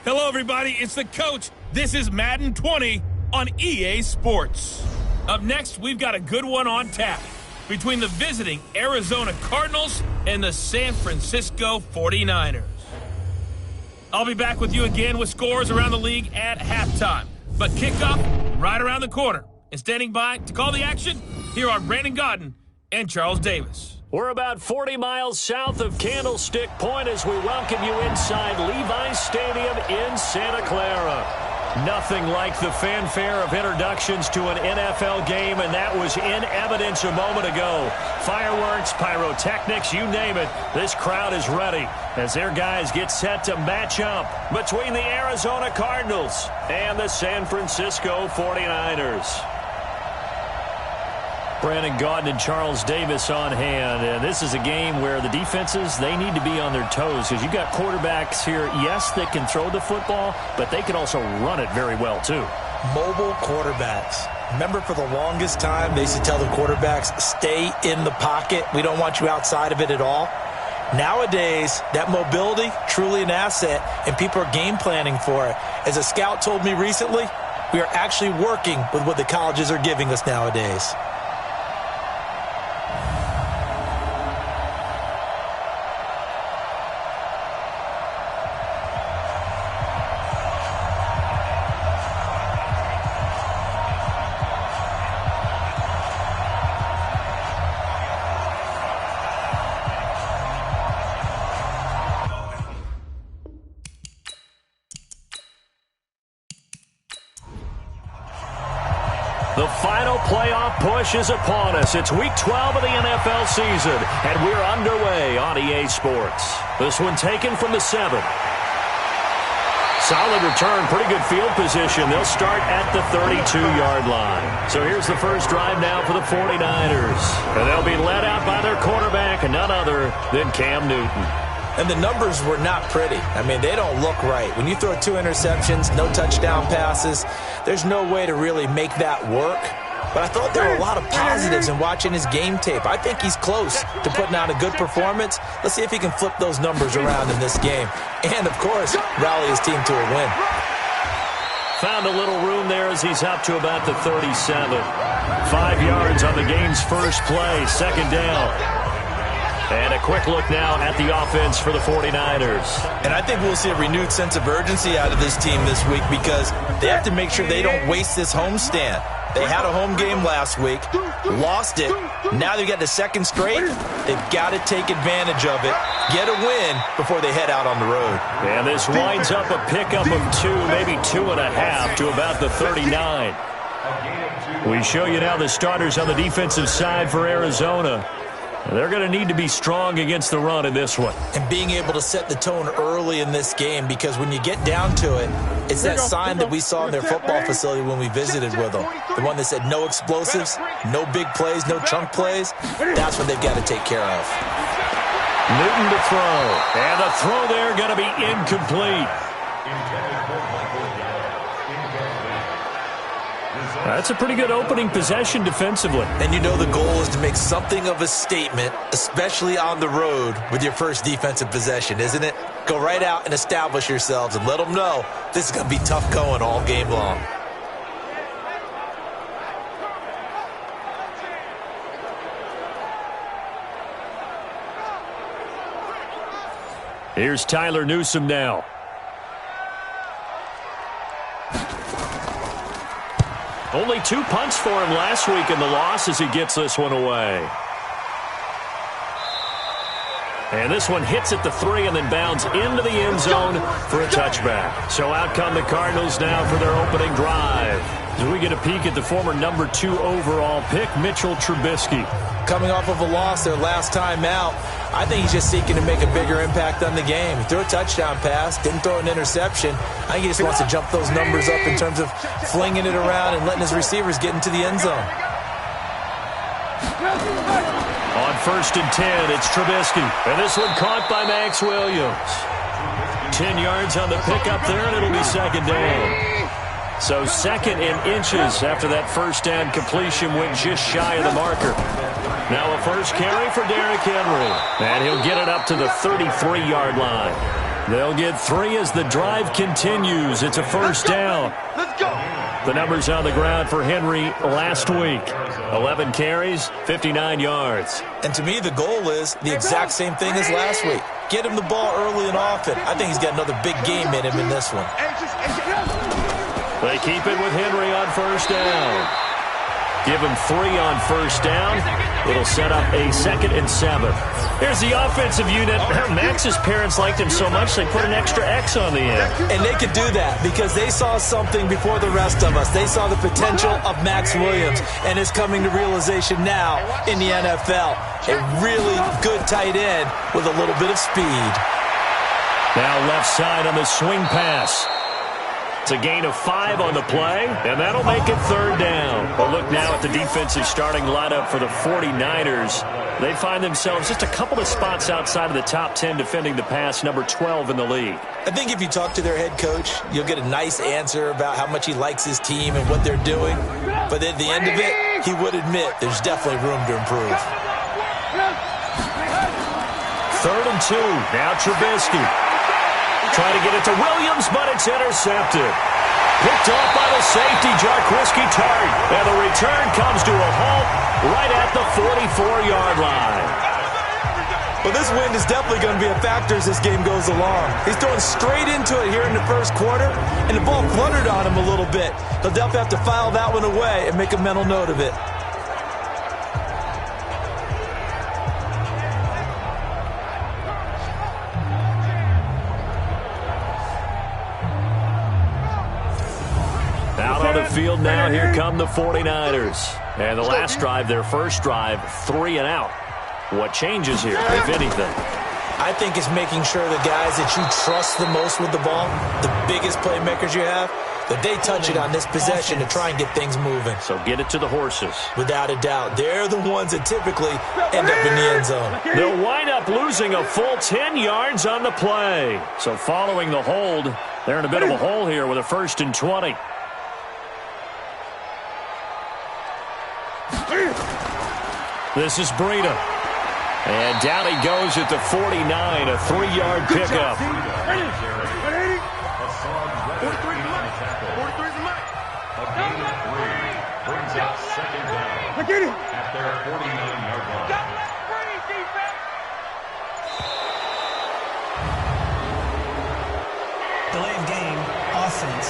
Hello, everybody. It's the coach. This is Madden 20 on EA Sports. Up next, we've got a good one on tap between the visiting Arizona Cardinals and the San Francisco 49ers. I'll be back with you again with scores around the league at halftime. But kickoff right around the corner. And standing by to call the action, here are Brandon Godden and Charles Davis. We're about 40 miles south of Candlestick Point as we welcome you inside Levi's Stadium in Santa Clara. Nothing like the fanfare of introductions to an NFL game, and that was in evidence a moment ago. Fireworks, pyrotechnics, you name it. This crowd is ready as their guys get set to match up between the Arizona Cardinals and the San Francisco 49ers. Brandon Gaudin and Charles Davis on hand. And this is a game where the defenses, they need to be on their toes because you've got quarterbacks here, yes, that can throw the football, but they can also run it very well, too. Mobile quarterbacks. Remember, for the longest time, they used to tell the quarterbacks, stay in the pocket. We don't want you outside of it at all. Nowadays, that mobility, truly an asset, and people are game planning for it. As a scout told me recently, we are actually working with what the colleges are giving us nowadays. The final playoff push is upon us. It's Week 12 of the NFL season, and we're underway on EA Sports. This one taken from the 7. Solid return, pretty good field position. They'll start at the 32-yard line. So here's the first drive now for the 49ers. And they'll be led out by their quarterback, none other than Cam Newton. And the numbers were not pretty. I mean, they don't look right. When you throw 2 interceptions, no touchdown passes, there's no way to really make that work. But I thought there were a lot of positives in watching his game tape. I think he's close to putting out a good performance. Let's see if he can flip those numbers around in this game. And, of course, rally his team to a win. Found a little room there as he's up to about the 37. 5 yards on the game's first play, second down. And a quick look now at the offense for the 49ers. And I think we'll see a renewed sense of urgency out of this team this week because they have to make sure they don't waste this homestand. They had a home game last week, lost it. Now they've got the second straight. They've got to take advantage of it, get a win before they head out on the road. And this winds up a pickup of 2, maybe 2.5 to about the 39. We show you now the starters on the defensive side for Arizona. They're going to need to be strong against the run in this one. And being able to set the tone early in this game because when you get down to it, it's that sign that we saw in their football facility when we visited with them. The one that said no explosives, no big plays, no chunk plays. That's what they've got to take care of. Newton to throw. And the throw there going to be incomplete. That's a pretty good opening possession defensively. And you know the goal is to make something of a statement, especially on the road with your first defensive possession, isn't it? Go right out and establish yourselves and let them know this is going to be tough going all game long. Here's Tyler Newsome now. Only 2 punts for him last week in the loss as he gets this one away. And this one hits at the 3 and then bounds into the end zone for a touchback. So out come the Cardinals now for their opening drive. As we get a peek at the former number 2 overall pick, Mitchell Trubisky. Coming off of a loss their last time out, I think he's just seeking to make a bigger impact on the game. He threw a touchdown pass, didn't throw an interception. I think he just wants to jump those numbers up in terms of flinging it around and letting his receivers get into the end zone. On 1st and 10, it's Trubisky. And this one caught by Max Williams. 10 yards on the pickup there, and it'll be second down. So second in inches after that first down completion went just shy of the marker. Now a first carry for Derrick Henry. And he'll get it up to the 33-yard line. They'll get 3 as the drive continues. It's a first down. Let's go. The numbers on the ground for Henry last week. 11 carries, 59 yards. And to me, the goal is the exact same thing as last week. Get him the ball early and often. I think he's got another big game in him in this one. They keep it with Henry on first down. Give him 3 on first down. It'll set up a 2nd and 7. Here's the offensive unit. Max's parents liked him so much they put an extra X on the end. And they could do that because they saw something before the rest of us. They saw the potential of Max Williams, and it's coming to realization now in the NFL. A really good tight end with a little bit of speed. Now left side on the swing pass. It's a gain of 5 on the play, and that'll make it 3rd down. But look now at the defensive starting lineup for the 49ers. They find themselves just a couple of spots outside of the top 10 defending the pass, number 12 in the league. I think if you talk to their head coach, you'll get a nice answer about how much he likes his team and what they're doing. But at the end of it, he would admit there's definitely room to improve. 3rd and 2. Now Trubisky. Trying to get it to Williams, but it's intercepted. Picked off by the safety, Jarquiski Tart. And the return comes to a halt right at the 44-yard line. Well, this wind is definitely going to be a factor as this game goes along. He's throwing straight into it here in the first quarter, and the ball fluttered on him a little bit. He'll definitely have to file that one away and make a mental note of it. Out on the field now, here come the 49ers. And the last drive, their first drive, 3 and out. What changes here, if anything? I think it's making sure the guys that you trust the most with the ball, the biggest playmakers you have, that they touch it on this possession to try and get things moving. So get it to the horses. Without a doubt. They're the ones that typically end up in the end zone. They'll wind up losing a full 10 yards on the play. So following the hold, they're in a bit of a hole here with a 1st and 20. This is Breida. And down he goes at the 49, a 3-yard pickup. Delay of game, offense.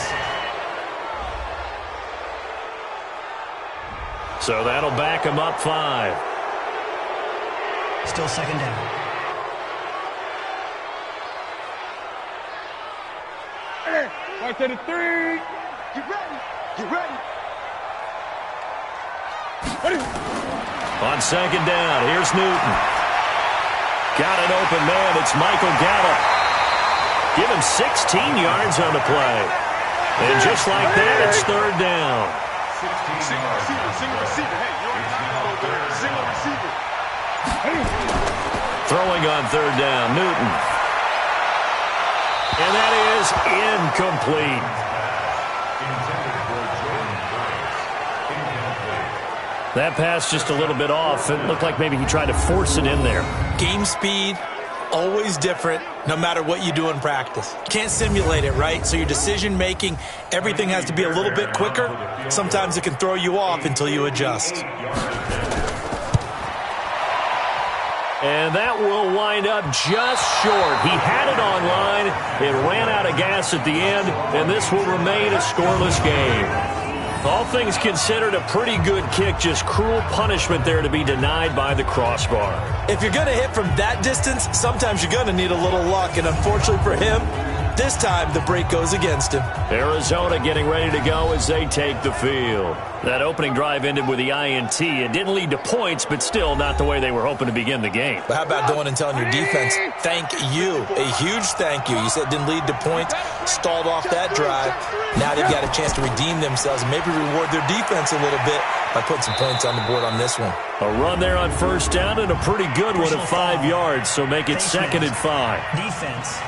So that'll back him up 5. Still 2nd down. Right to the 3. Get ready. Get ready. On 2nd down, here's Newton. Got an open man. It's Michael Gallup. Give him 16 yards on the play. And just like that, it's 3rd down. Single receiver. Hey, you already know. Single receiver. Throwing on 3rd down, Newton. And that is incomplete. That pass just a little bit off. It looked like maybe he tried to force it in there. Game speed, always different, no matter what you do in practice. You can't simulate it, right? So your decision-making, everything has to be a little bit quicker. Sometimes it can throw you off until you adjust. And that will wind up just short. He had it on line. It ran out of gas at the end, and this will remain a scoreless game. All things considered, a pretty good kick, just cruel punishment there to be denied by the crossbar. If you're going to hit from that distance, sometimes you're going to need a little luck, and unfortunately for him, this time the break goes against him. Arizona getting ready to go as they take the field. That opening drive ended with the INT. It didn't lead to points, but still not the way they were hoping to begin the game. But how about going and telling your defense, thank you, a huge thank you. You said it didn't lead to points, stalled off that drive. Now they've got a chance to redeem themselves and maybe reward their defense a little bit by putting some points on the board on this one. A run there on 1st down and a pretty good one at 5 yards, so make it 2nd and 5. Defense.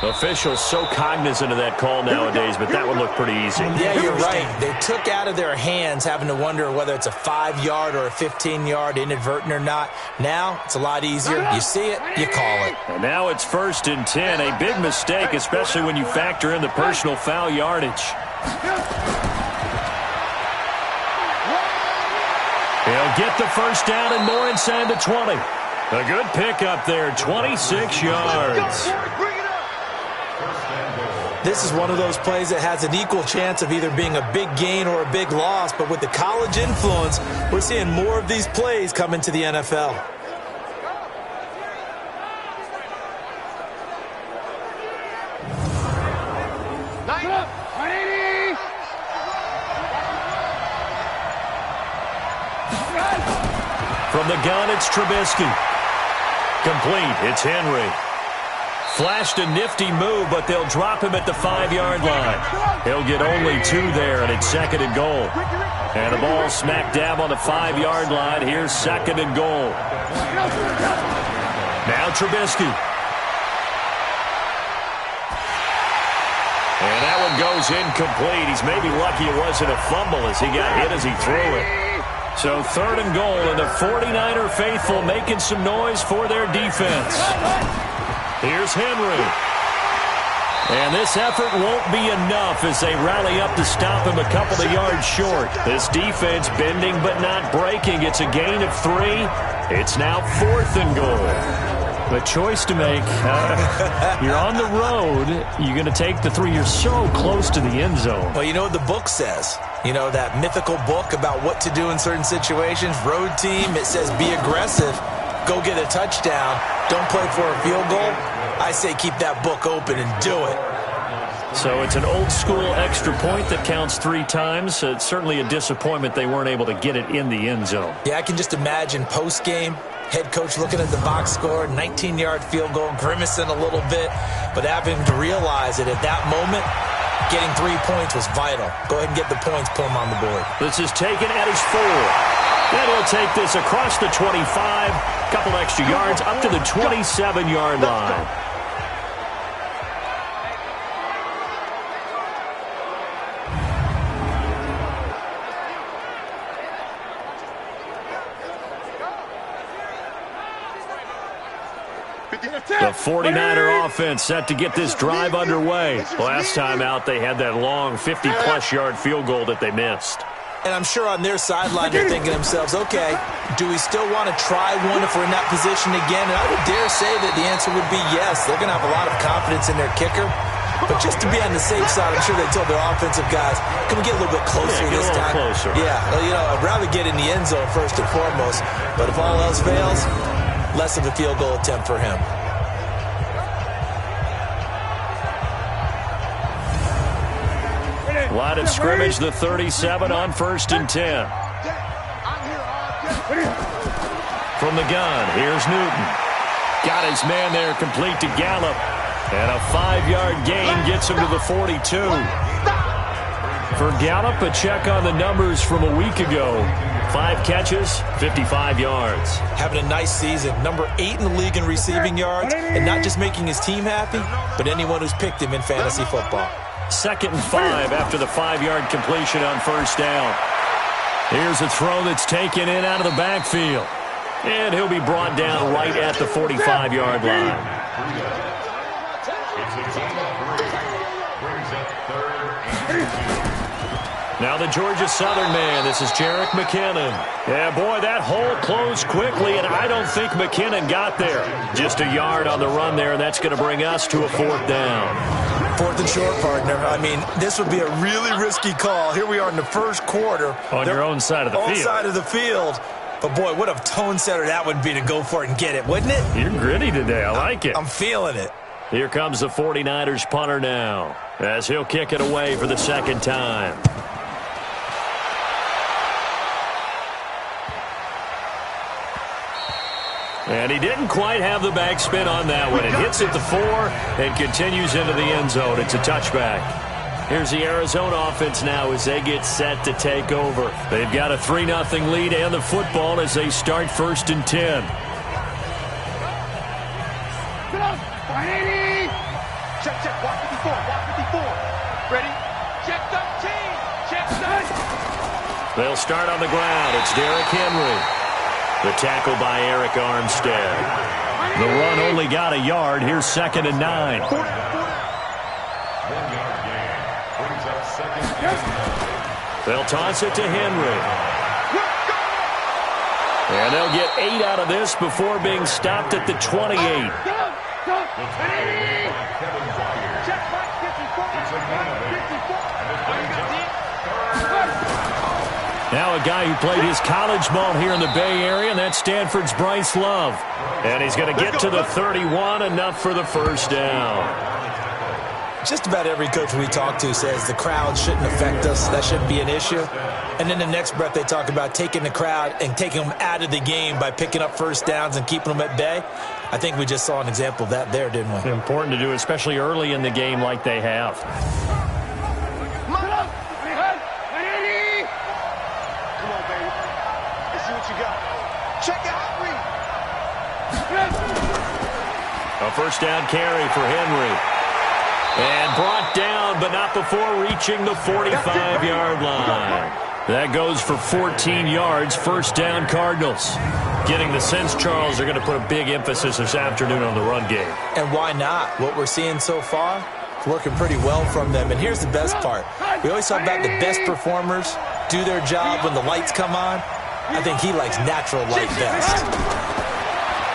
Officials so cognizant of that call nowadays, but that one looked pretty easy. Yeah, you're right. They took out of their hands having to wonder whether it's a 5-yard or a 15-yard, inadvertent or not. Now, it's a lot easier. You see it, you call it. And now it's 1st and 10. A big mistake, especially when you factor in the personal foul yardage. He'll get the first down and more inside the 20. A good pickup there, 26 yards. This is one of those plays that has an equal chance of either being a big gain or a big loss, but with the college influence, we're seeing more of these plays come into the NFL. From the gun, it's Trubisky. Complete, it's Henry. Flashed a nifty move, but they'll drop him at the 5-yard line. He'll get only 2 there, and it's 2nd and goal. And the ball smack dab on the 5-yard line. Here's 2nd and goal. Now Trubisky. And that one goes incomplete. He's maybe lucky it wasn't a fumble as he got hit as he threw it. So 3rd and goal, and the 49er faithful making some noise for their defense. Here's Henry. And this effort won't be enough as they rally up to stop him a couple of yards short. This defense bending but not breaking. It's a gain of 3. It's now 4th and goal. A choice to make. You're on the road. You're going to take the 3. You're so close to the end zone. Well, you know what the book says. You know, that mythical book about what to do in certain situations. Road team, it says be aggressive. Go get a touchdown. Don't play for a field goal. I say keep that book open and do it. So it's an old-school extra point that counts 3 times. It's certainly a disappointment they weren't able to get it in the end zone. Yeah, I can just imagine post-game, head coach looking at the box score, 19-yard field goal, grimacing a little bit, but having to realize that at that moment, getting 3 points was vital. Go ahead and get the points, put them on the board. This is taken at his 4. Then he'll take this across the 25, couple extra yards, up to the 27-yard line. The 49er offense set to get this drive underway. Last time out, they had that long 50-plus yard field goal that they missed. And I'm sure on their sideline they're thinking to themselves, okay, do we still want to try one if we're in that position again? And I would dare say that the answer would be yes. They're going to have a lot of confidence in their kicker. But just to be on the safe side, I'm sure they told their offensive guys, can we get a little bit closer this time? Closer. Yeah, well, you know, I'd rather get in the end zone first and foremost. But if all else fails, less of a field goal attempt for him. Line of scrimmage, the 37 on 1st and 10. From the gun, here's Newton. Got his man there, complete to Gallup. And a 5-yard gain gets him to the 42. For Gallup, a check on the numbers from a week ago. 5 catches, 55 yards. Having a nice season. Number 8 in the league in receiving yards. And not just making his team happy, but anyone who's picked him in fantasy football. 2nd and 5 after the 5-yard completion on 1st down. Here's a throw that's taken in out of the backfield. And he'll be brought down right at the 45-yard line. Now the Georgia Southern man. This is Jerick McKinnon. Yeah, boy, that hole closed quickly, and I don't think McKinnon got there. Just a yard on the run there, and that's going to bring us to a 4th down. 4th and short, partner. I mean, this would be a really risky call. Here we are in the first quarter. On your own side of the field. On side of the field. But, boy, what a tone setter that would be to go for it and get it, wouldn't it? You're gritty today. I like it. I'm feeling it. Here comes the 49ers punter now as he'll kick it away for the 2nd time. And he didn't quite have the backspin on that one. It hits at the 4 and continues into the end zone. It's a touchback. Here's the Arizona offense now as they get set to take over. They've got a 3-0 lead and the football as they start 1st and 10. Check. 54. Ready? Check 13. Check 13. They'll start on the ground. It's Derrick Henry. The tackle by Eric Armstead. The run only got a yard. Here's 2nd and 9. They'll toss it to Henry. And they'll get 8 out of this before being stopped at the 28. Now a guy who played his college ball here in the Bay Area, and that's Stanford's Bryce Love. And he's going to get to the 31, enough for the first down. Just about every coach we talk to says the crowd shouldn't affect us. That shouldn't be an issue. And then the next breath they talk about taking the crowd and taking them out of the game by picking up first downs and keeping them at bay. I think we just saw an example of that there, didn't we? Important to do, especially early in the game like they have. A first down carry for Henry. And brought down, but not before reaching the 45-yard line. That goes for 14 yards, first down Cardinals. Getting the sense, Charles, they're going to put a big emphasis this afternoon on the run game. And why not? What we're seeing so far, working pretty well from them. And here's the best part. We always talk about the best performers do their job when the lights come on. I think he likes natural light best.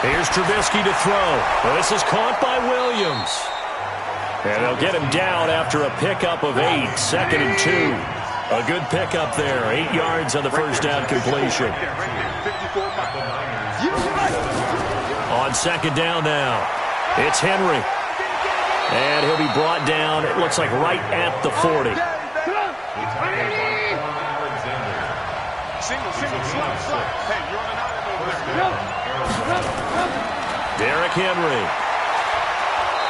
Here's Trubisky to throw. Well, this is caught by Williams. And they'll get him down after a pickup of 8, 2nd and 2. A good pickup there, 8 yards on the first down completion. On 2nd down now, it's Henry. And he'll be brought down, it looks like right at the 40. Derrick Henry.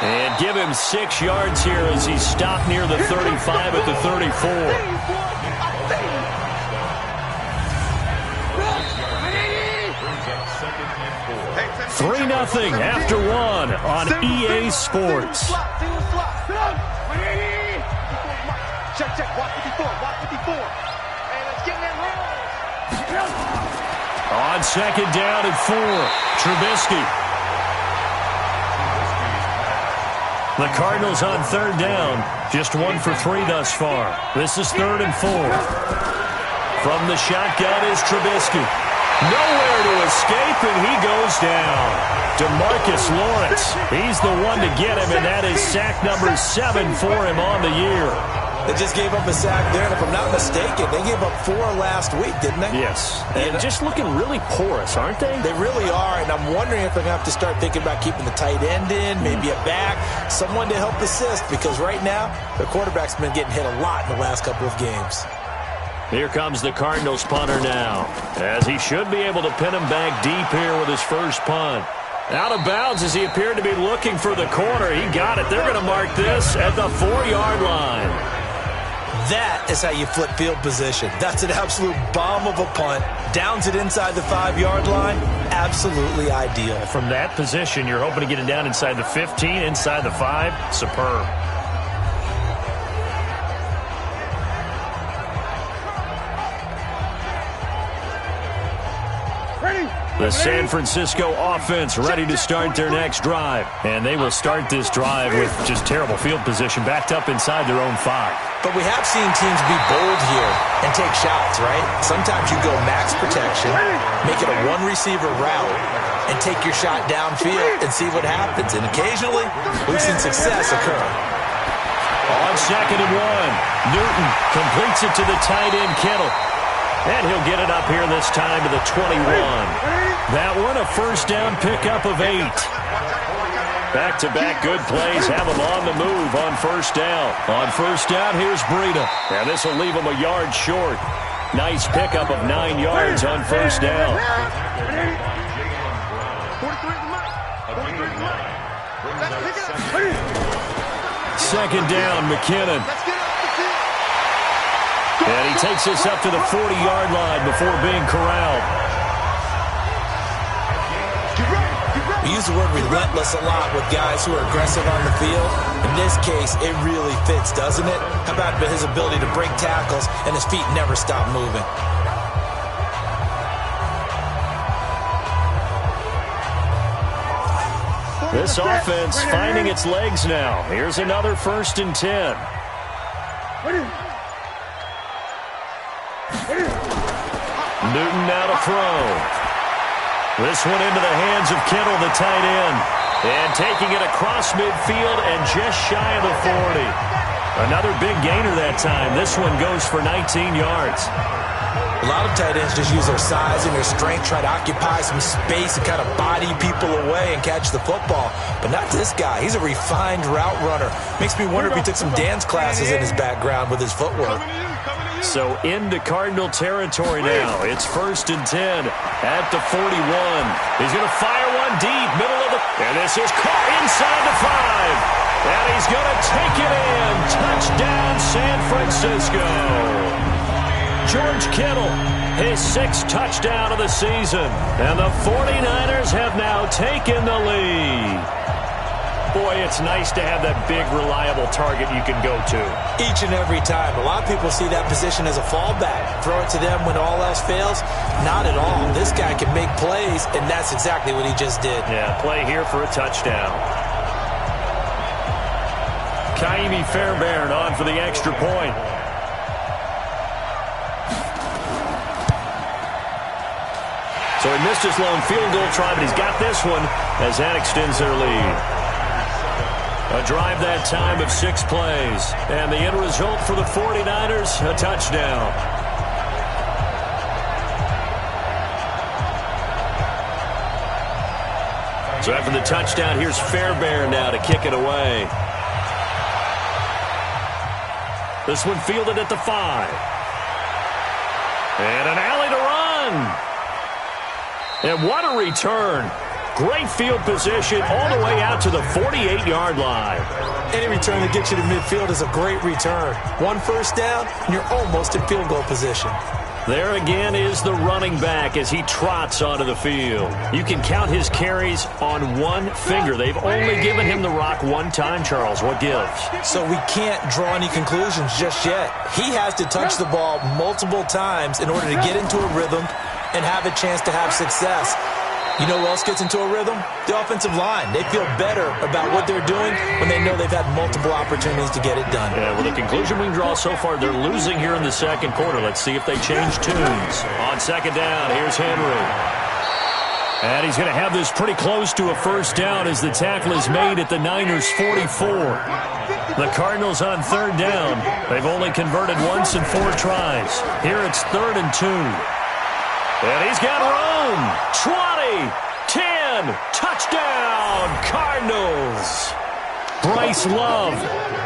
And give him 6 yards here as he's stopped near the 35 at the 34. 3-0 after 1 on EA Sports. On 2nd down and 4, Trubisky. The Cardinals on 3rd down, just 1 for 3 thus far. This is 3rd and 4. From the shotgun is Trubisky. Nowhere to escape, and he goes down. DeMarcus Lawrence, he's the one to get him, and that is sack number 7 for him on the year. They just gave up a sack there, and if I'm not mistaken, they gave up 4 last week, didn't they? Yes. And just looking really porous, aren't they? They really are, and I'm wondering if they're going to have to start thinking about keeping the tight end in, maybe a back, someone to help assist, because right now, the quarterback's been getting hit a lot in the last couple of games. Here comes the Cardinals punter now, as he should be able to pin him back deep here with his first punt. Out of bounds as he appeared to be looking for the corner. He got it. They're going to mark this at the 4-yard line. That is how you flip field position. That's an absolute bomb of a punt. Downs it inside the 5-yard line. Absolutely ideal. From that position, you're hoping to get it down inside the 15, inside the 5. Superb. The San Francisco offense ready to start their next drive. And they will start this drive with just terrible field position, backed up inside their own 5. But we have seen teams be bold here and take shots, right? Sometimes you go max protection, make it a one-receiver route, and take your shot downfield and see what happens. And occasionally, we've seen success occur. On 2nd and 1, Newton completes it to the tight end, Kittle. And he'll get it up here this time to the 21. That one, a first down pickup of 8. Back-to-back good plays have him on the move on first down. On first down, here's Breida. And this will leave him a yard short. Nice pickup of 9 yards on first down. Second down, McKinnon. And he takes this up to the 40-yard line before being corralled. We use the word relentless a lot with guys who are aggressive on the field. In this case, it really fits, doesn't it? How about his ability to break tackles and his feet never stop moving? This offense finding its legs now. Here's another 1st and 10. Newton now to throw. This one into the hands of Kittle, the tight end. And taking it across midfield and just shy of the 40. Another big gainer that time. This one goes for 19 yards. A lot of tight ends just use their size and their strength, try to occupy some space and kind of body people away and catch the football. But not this guy. He's a refined route runner. Makes me wonder if he took some dance classes in his background with his footwork. So into Cardinal territory now. It's 1st and 10 at the 41. He's going to fire one deep, middle of the... And this is caught inside the 5. And he's going to take it in. Touchdown, San Francisco. George Kittle, his 6th touchdown of the season. And the 49ers have now taken the lead. Boy, it's nice to have that big, reliable target you can go to. Each and every time. A lot of people see that position as a fallback. Throw it to them when all else fails. Not at all. This guy can make plays, and that's exactly what he just did. Yeah, play here for a touchdown. Kaimi Fairbairn on for the extra point. So he missed his lone field goal try, but he's got this one as that extends their lead. A drive that time of 6 plays. And the end result for the 49ers, a touchdown. So after the touchdown, here's Fairbairn now to kick it away. This one fielded at the 5. And an alley to run. And what a return. Great field position all the way out to the 48-yard line. Any return that gets you to midfield is a great return. 1 first down, and you're almost in field goal position. There again is the running back as he trots onto the field. You can count his carries on one finger. They've only given him the rock one time, Charles. What gives? So we can't draw any conclusions just yet. He has to touch the ball multiple times in order to get into a rhythm and have a chance to have success. You know who else gets into a rhythm? The offensive line. They feel better about what they're doing when they know they've had multiple opportunities to get it done. Yeah, well, the conclusion we can draw so far, they're losing here in the second quarter. Let's see if they change tunes. On second down, here's Henry. And he's going to have this pretty close to a first down as the tackle is made at the Niners' 44. The Cardinals on third down. They've only converted once in 4 tries. Here it's 3rd and 2. And he's got room. 20, 10, touchdown, Cardinals. Bryce Love,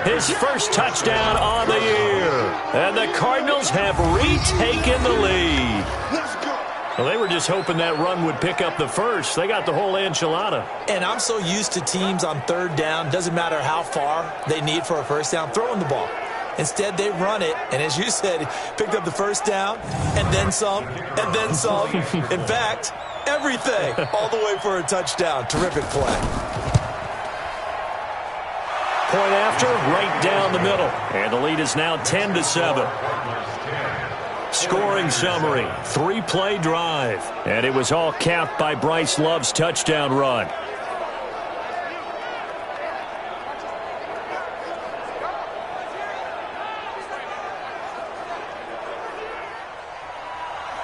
his first touchdown on the year. And the Cardinals have retaken the lead. Well, they were just hoping that run would pick up the first. They got the whole enchilada. And I'm so used to teams on third down, doesn't matter how far they need for a first down, throwing the ball. Instead, they run it, and as you said, picked up the first down, and then some, and then some. In fact, everything, all the way for a touchdown. Terrific play. Point after, right down the middle. And the lead is now 10-7. Scoring summary, 3-play drive. And it was all capped by Bryce Love's touchdown run.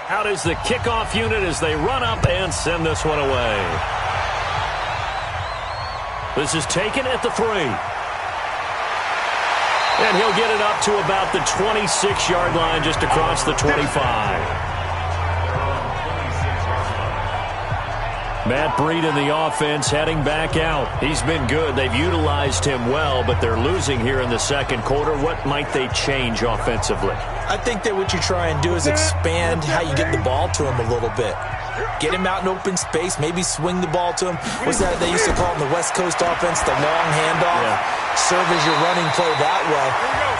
Out is the kickoff unit as they run up and send this one away. This is taken at the 3. And he'll get it up to about the 26-yard line just across the 25. Matt Breed in the offense heading back out. He's been good. They've utilized him well, but they're losing here in the second quarter. What might they change offensively? I think that what you try and do is expand how you get the ball to him a little bit. Get him out in open space, maybe swing the ball to him. What's that they used to call in the West Coast offense, the long handoff? Yeah. Serve as your running play that way,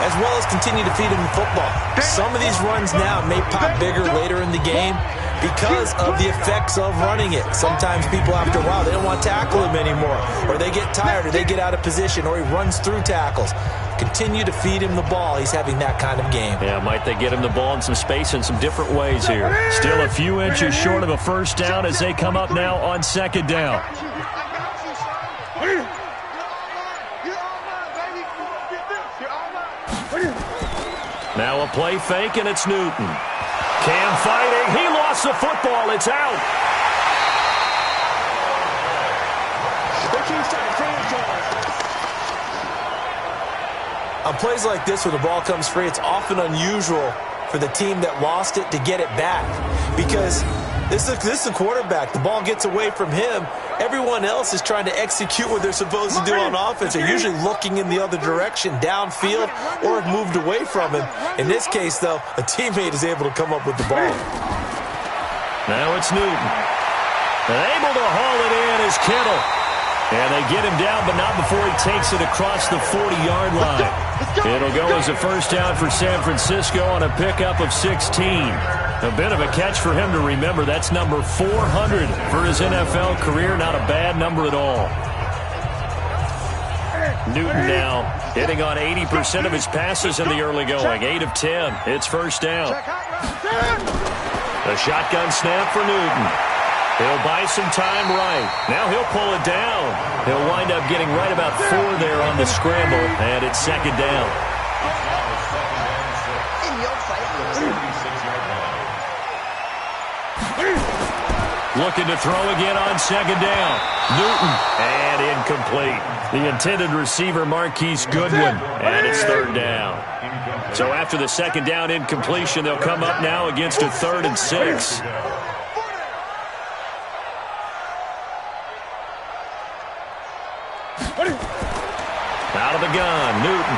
as well as continue to feed him the football. Some of these runs now may pop bigger later in the game, because of the effects of running it. Sometimes people, after a while, they don't want to tackle him anymore, or they get tired, or they get out of position, or he runs through tackles. Continue to feed him the ball. He's having that kind of game. Yeah, might they get him the ball in some space in some different ways here. Still a few inches short of a first down as they come up now on second down. Now a play fake, and it's Newton. Cam fighting. He lost the football. It's out. On plays like this, when the ball comes free, it's often unusual for the team that lost it to get it back. Because this is a quarterback. The ball gets away from him. Everyone else is trying to execute what they're supposed to do on offense. They're usually looking in the other direction, downfield, or have moved away from him. In this case, though, a teammate is able to come up with the ball. Now it's Newton. And able to haul it in is Kittle. And they get him down, but not before he takes it across the 40-yard line. It'll go as a first down for San Francisco on a pickup of 16. A bit of a catch for him to remember. That's number 400 for his NFL career. Not a bad number at all. Newton now hitting on 80% of his passes in the early going. 8 of 10. It's first down. A shotgun snap for Newton. He'll buy some time right. Now he'll pull it down. He'll wind up getting right about 4 there on the scramble, and it's second down. Looking to throw again on second down. Newton, and incomplete. The intended receiver, Marquise Goodwin, and it's third down. So after the second down incompletion, they'll come up now against a 3rd and 6. Out of the gun, Newton.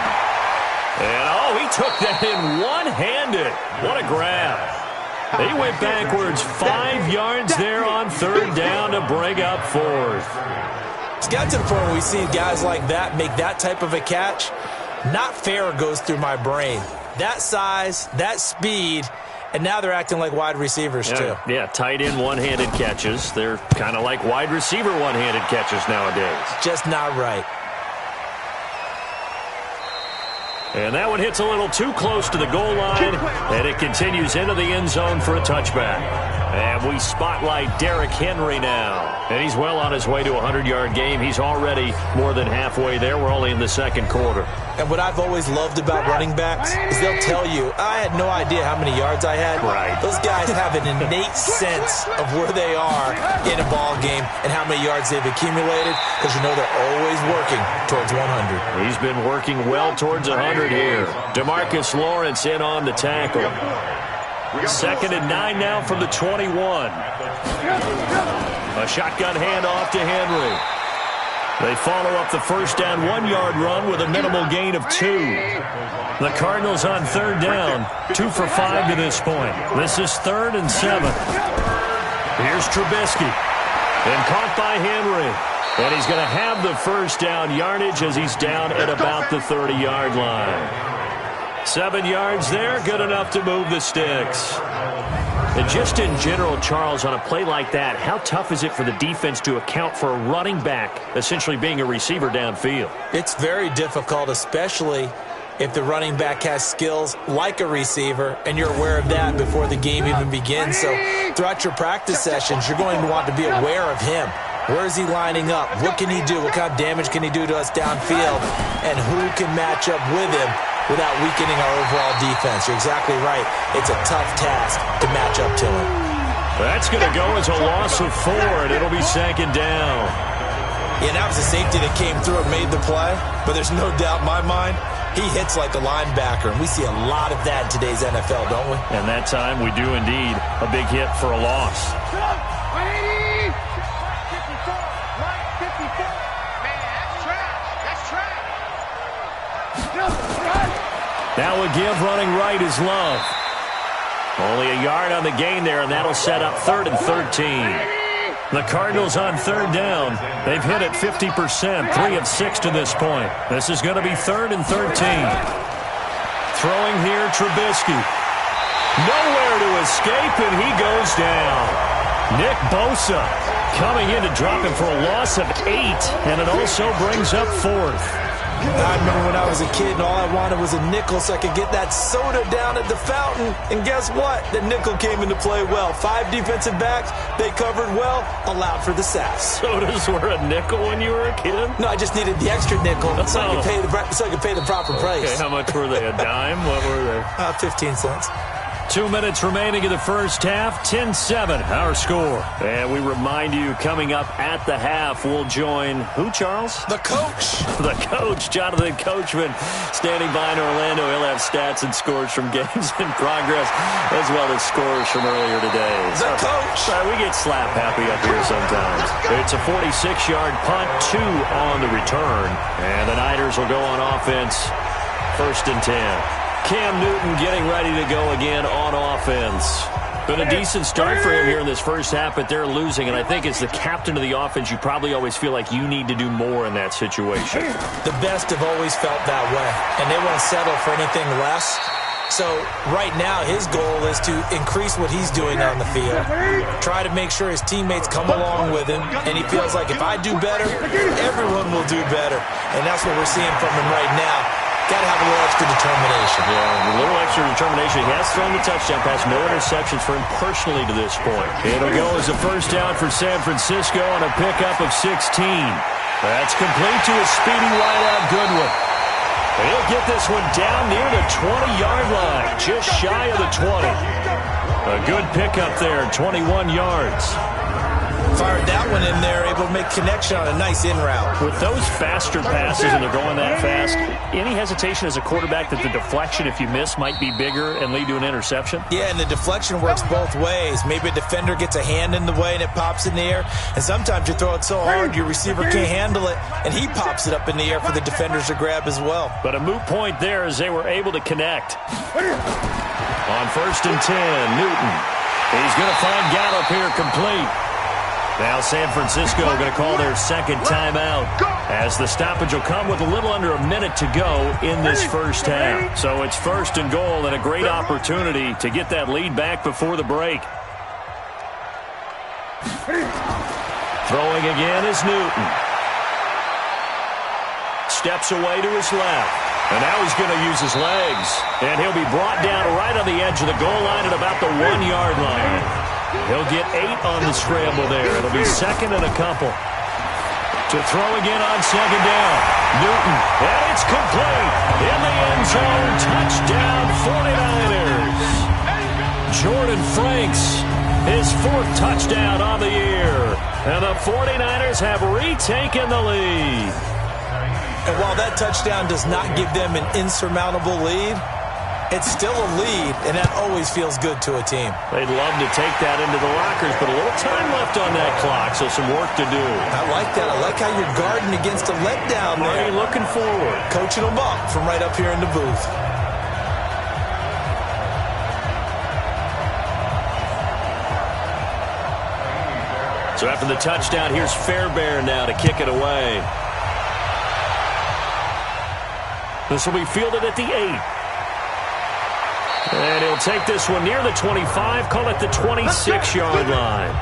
And, he took that in one-handed. What a grab. He went backwards 5 yards there on third down to bring up 4th. It's got to the point where we see guys like that make that type of a catch. Not fair goes through my brain. That size, that speed, and now they're acting like wide receivers too. Yeah, tight end one-handed catches. They're kind of like wide receiver one-handed catches nowadays. Just not right. And that one hits a little too close to the goal line, and it continues into the end zone for a touchback. And we spotlight Derrick Henry now. And he's well on his way to a 100-yard game. He's already more than halfway there. We're only in the second quarter. And what I've always loved about running backs is they'll tell you, I had no idea how many yards I had. Right. Those guys have an innate sense of where they are in a ball game and how many yards they've accumulated, because you know they're always working towards 100. He's been working well towards 100 here. DeMarcus Lawrence in on the tackle. 2nd and 9 now from the 21. A shotgun handoff to Henry. They follow up the first down 1-yard run with a minimal gain of 2. The Cardinals on third down, 2 for 5 to this point. This is 3rd and 7. Here's Trubisky. And caught by Henry. And he's going to have the first down yardage as he's down at about the 30-yard line. 7 yards there, good enough to move the sticks. And just in general, Charles, on a play like that, how tough is it for the defense to account for a running back essentially being a receiver downfield? It's very difficult, especially if the running back has skills like a receiver, and you're aware of that before the game even begins. So throughout your practice sessions, you're going to want to be aware of him. Where is he lining up? What can he do? What kind of damage can he do to us downfield? And who can match up with him without weakening our overall defense? You're exactly right. It's a tough task to match up to him. That's going to go as a loss of 4, and it'll be second down. Yeah, that was a safety that came through and made the play, but there's no doubt in my mind, he hits like a linebacker, and we see a lot of that in today's NFL, don't we? And that time we do indeed. A big hit for a loss. Now a give running right is Love. Only a yard on the gain there, and that'll set up 3rd and 13. The Cardinals on third down. They've hit it 50%, 3 of 6 to this point. This is going to be 3rd and 13. Throwing here, Trubisky. Nowhere to escape, and he goes down. Nick Bosa coming in to drop him for a loss of 8, and it also brings up 4th. I remember when I was a kid and all I wanted was a nickel so I could get that soda down at the fountain. And guess what? The nickel came into play well. 5 defensive backs, they covered well, allowed for the sacks. Sodas were a nickel when you were a kid? No, I just needed the extra nickel so I could pay the proper price. Okay, how much were they? A dime? What were they? 15 cents. 2 minutes remaining in the first half. 10-7, our score. And we remind you, coming up at the half, we'll join who, Charles? The coach. The coach, Jonathan Coachman, standing by in Orlando. He'll have stats and scores from games in progress, as well as scores from earlier today. The coach. We get slap happy up here sometimes. It's a 46-yard punt, 2 on the return. And the Niners will go on offense, 1st and 10. Cam Newton getting ready to go again on offense. Been a decent start for him here in this first half, but they're losing. And I think as the captain of the offense, you probably always feel like you need to do more in that situation. The best have always felt that way, and they won't settle for anything less. So right now his goal is to increase what he's doing on the field, try to make sure his teammates come along with him, and he feels like if I do better, everyone will do better. And that's what we're seeing from him right now. Got to have a little extra determination. Yeah, a little extra determination. He has thrown the touchdown pass. No interceptions for him personally to this point. It'll go as a first down for San Francisco on a pickup of 16. That's complete to a speedy wideout Goodwin. He'll get this one down near the 20-yard line, just shy of the 20. A good pickup there, 21 yards. Fired that one in there, able to make connection on a nice in route. With those faster passes and they're going that fast, any hesitation as a quarterback that the deflection, if you miss, might be bigger and lead to an interception? Yeah, and the deflection works both ways. Maybe a defender gets a hand in the way and it pops in the air, and sometimes you throw it so hard your receiver can't handle it, and he pops it up in the air for the defenders to grab as well. But a moot point there as they were able to connect. On 1st and 10, Newton. He's going to find Gallup here complete. Now San Francisco going to call their second timeout as the stoppage will come with a little under a minute to go in this first half. So it's 1st and goal and a great opportunity to get that lead back before the break. Throwing again is Newton. Steps away to his left. And now he's going to use his legs. And he'll be brought down right on the edge of the goal line at about the 1-yard line. He'll get 8 on the scramble there. It'll be 2nd and a couple. To throw again on 2nd down. Newton, and it's complete. In the end zone, touchdown 49ers. Jordan Franks, his 4th touchdown on the year. And the 49ers have retaken the lead. And while that touchdown does not give them an insurmountable lead, it's still a lead, and that always feels good to a team. They'd love to take that into the lockers, but a little time left on that clock, so some work to do. I like that. I like how you're guarding against a letdown there. Are you looking forward? Coaching them up from right up here in the booth. So after the touchdown, here's Fairbairn now to kick it away. This will be fielded at the 8. And he'll take this one near the 25, call it the 26-yard line.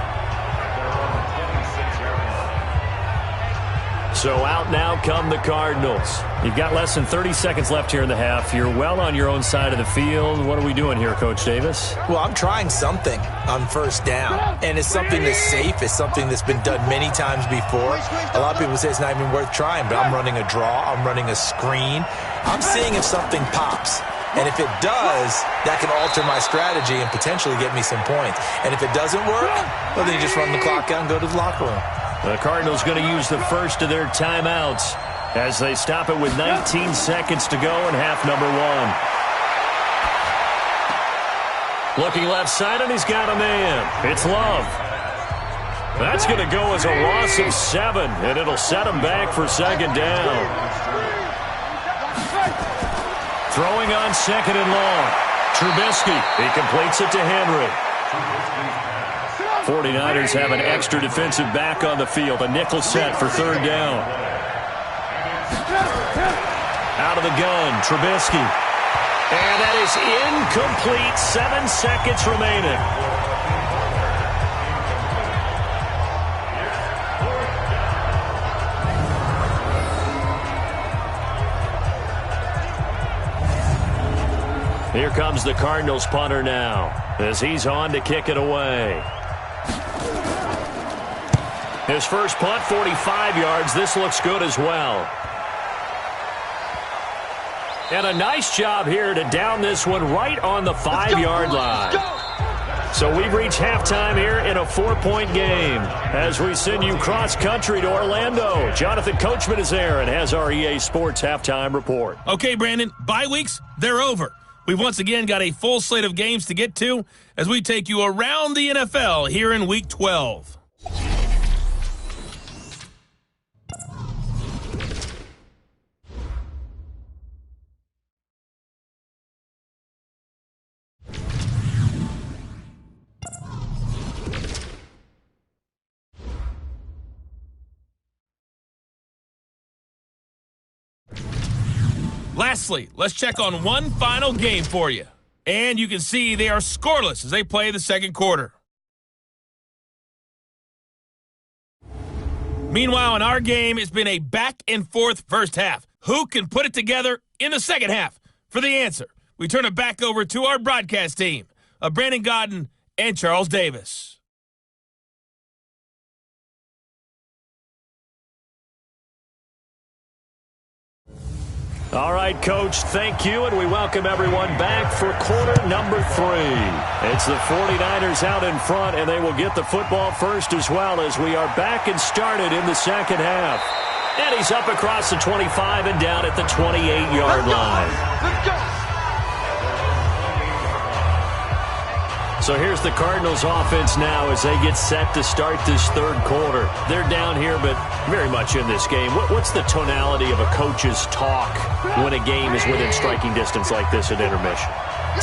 So out now come the Cardinals. You've got less than 30 seconds left here in the half. You're well on your own side of the field. What are we doing here, Coach Davis? Well, I'm trying something on 1st down. And it's something that's safe. It's something that's been done many times before. A lot of people say it's not even worth trying, but I'm running a draw. I'm running a screen. I'm seeing if something pops. And if it does, that can alter my strategy and potentially get me some points. And if it doesn't work, well, then you just run the clock out and go to the locker room. The Cardinals going to use the first of their timeouts as they stop it with 19 seconds to go in half number 1. Looking left side, and he's got a man. It's Love. That's going to go as a loss of 7, and it'll set him back for 2nd down. Throwing on 2nd and long. Trubisky, he completes it to Henry. 49ers have an extra defensive back on the field. A nickel set for 3rd down. Out of the gun, Trubisky. And that is incomplete. 7 seconds remaining. Here comes the Cardinals punter now as he's on to kick it away. His first punt, 45 yards. This looks good as well. And a nice job here to down this one right on the 5-yard line. So we've reached halftime here in a 4-point game as we send you cross-country to Orlando. Jonathan Coachman is there and has our EA Sports halftime report. Okay, Brandon, bye weeks, they're over. We've once again got a full slate of games to get to as we take you around the NFL here in Week 12. Lastly, let's check on one final game for you. And you can see they are scoreless as they play the second quarter. Meanwhile, in our game, it's been a back-and-forth first half. Who can put it together in the second half? For the answer, we turn it back over to our broadcast team of Brandon Godden and Charles Davis. All right, Coach, thank you, and we welcome everyone back for quarter number 3. It's the 49ers out in front, and they will get the football first as well as we are back and started in the second half. And he's up across the 25 and down at the 28-yard line. Let's go. So here's the Cardinals offense now as they get set to start this third quarter. They're down here, but very much in this game. What's the tonality of a coach's talk when a game is within striking distance like this at intermission?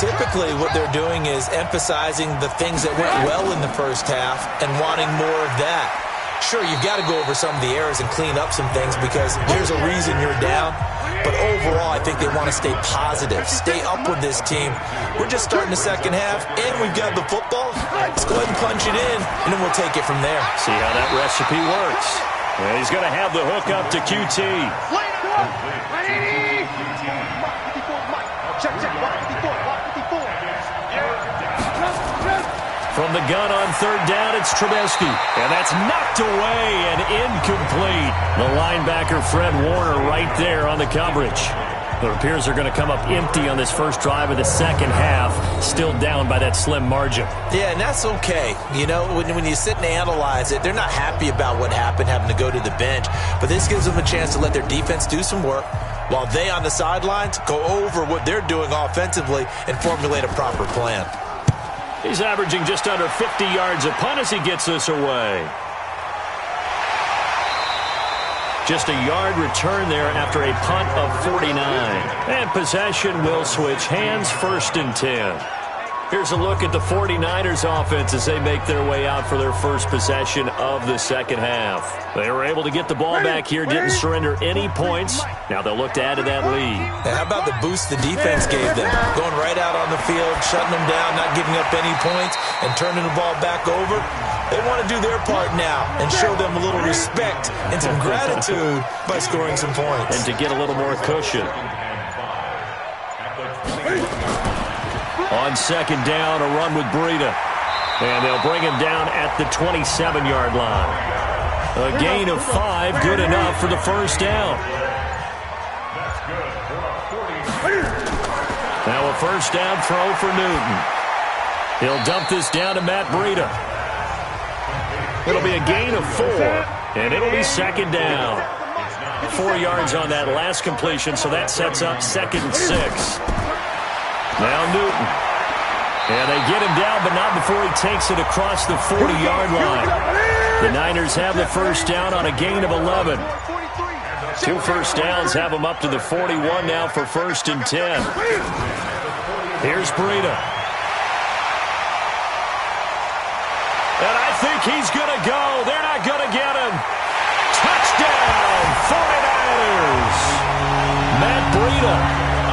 Typically, what they're doing is emphasizing the things that went well in the first half and wanting more of that. Sure, you've got to go over some of the errors and clean up some things because there's a reason you're down. But overall, I think they want to stay positive, stay up with this team. We're just starting the second half, and we've got the football. Let's go ahead and punch it in, and then we'll take it from there. See how that recipe works. Well, he's going to have the hook up to QT. From the gun on third down, it's Trubisky. And that's knocked away and incomplete. The linebacker, Fred Warner, right there on the coverage. It appears they're going to come up empty on this first drive of the second half, still down by that slim margin. Yeah, and that's okay. You know, when you sit and analyze it, they're not happy about what happened, having to go to the bench. But this gives them a chance to let their defense do some work while they on the sidelines go over what they're doing offensively and formulate a proper plan. He's averaging just under 50 yards a punt as he gets this away. Just a yard return there after a punt of 49. And possession will switch hands, 1st and 10. Here's a look at the 49ers offense as they make their way out for their first possession of the second half. They were able to get the ball back here, didn't surrender any points. Now they'll look to add to that lead. Now, how about the boost the defense gave them? Going right out on the field, shutting them down, not giving up any points, and turning the ball back over. They want to do their part now and show them a little respect and some gratitude by scoring some points. And to get a little more cushion. On second down, a run with Breida. And they'll bring him down at the 27-yard line. A gain of 5, good enough for the first down. Now a first down throw for Newton. He'll dump this down to Matt Breida. It'll be a gain of 4, and it'll be second down. 4 yards on that last completion, so that sets up 2nd and 6. Now Newton. And they get him down, but not before he takes it across the 40-yard line. The Niners have the first down on a gain of 11. 2 first downs have them up to the 41 now for 1st and 10. Here's Breida. And I think he's going to go. They're not going to get him. Touchdown, 49ers. Matt Breida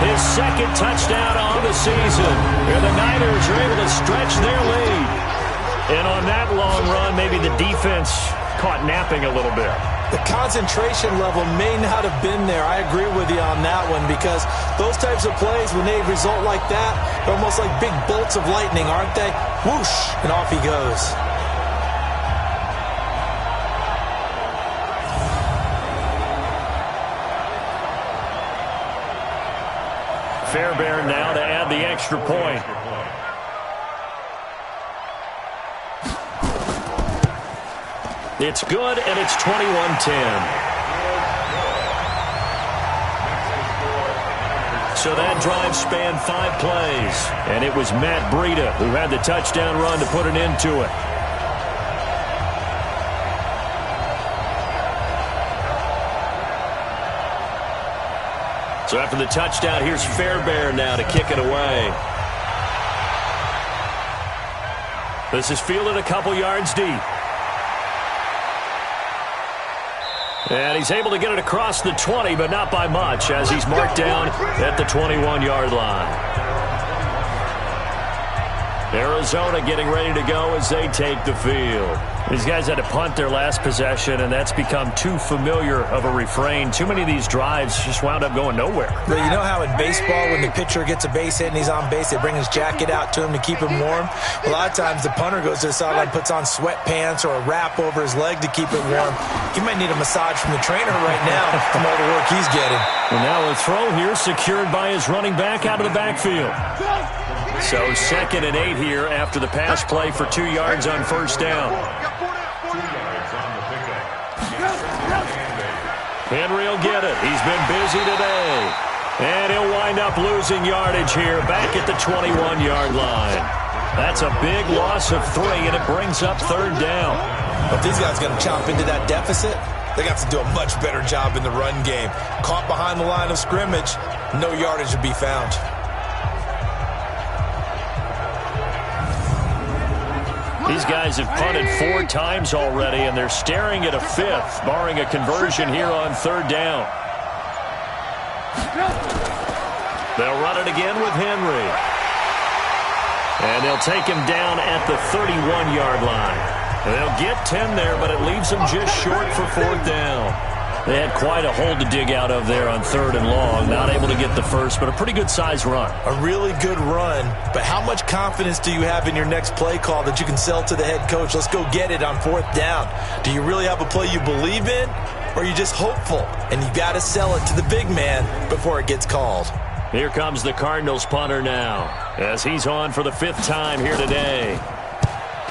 his second touchdown on the season. And the Niners are able to stretch their lead. And on that long run, maybe the defense caught napping a little bit. The concentration level may not have been there. I agree with you on that one, because those types of plays, when they result like that, they're almost like big bolts of lightning, aren't they? Whoosh, and off he goes. Fairbairn now to add the extra point. It's good, and it's 21-10. So that drive spanned 5 plays, and it was Matt Breida who had the touchdown run to put an end to it. So after the touchdown, here's Fairbairn now to kick it away. This is fielded a couple yards deep. And he's able to get it across the 20, but not by much, as he's marked down at the 21-yard line. Arizona getting ready to go as they take the field. These guys had to punt their last possession, and that's become too familiar of a refrain. Too many of these drives just wound up going nowhere. But you know how in baseball, when the pitcher gets a base hit and he's on base, they bring his jacket out to him to keep him warm? A lot of times the punter goes to the sideline, puts on sweatpants or a wrap over his leg to keep it warm. He might need a massage from the trainer right now from all the work he's getting. And now a throw here secured by his running back out of the backfield. So 2nd and 8 here after the pass play for 2 yards on first down. Henry will get it. He's been busy today. And he'll wind up losing yardage here back at the 21-yard line. That's a big loss of 3, and it brings up 3rd down. But these guys going to chomp into that deficit. They got to do a much better job in the run game. Caught behind the line of scrimmage, no yardage to be found. These guys have punted 4 times already, and they're staring at a 5th, barring a conversion here on 3rd down. They'll run it again with Henry. And they'll take him down at the 31-yard line. And they'll get 10 there, but it leaves them just short for 4th down. They had quite a hole to dig out of there on 3rd and long. Not able to get the first, but a pretty good-sized run. A really good run, but how much confidence do you have in your next play call that you can sell to the head coach? Let's go get it on 4th down. Do you really have a play you believe in, or are you just hopeful? And you got to sell it to the big man before it gets called. Here comes the Cardinals punter now, as he's on for the 5th time here today.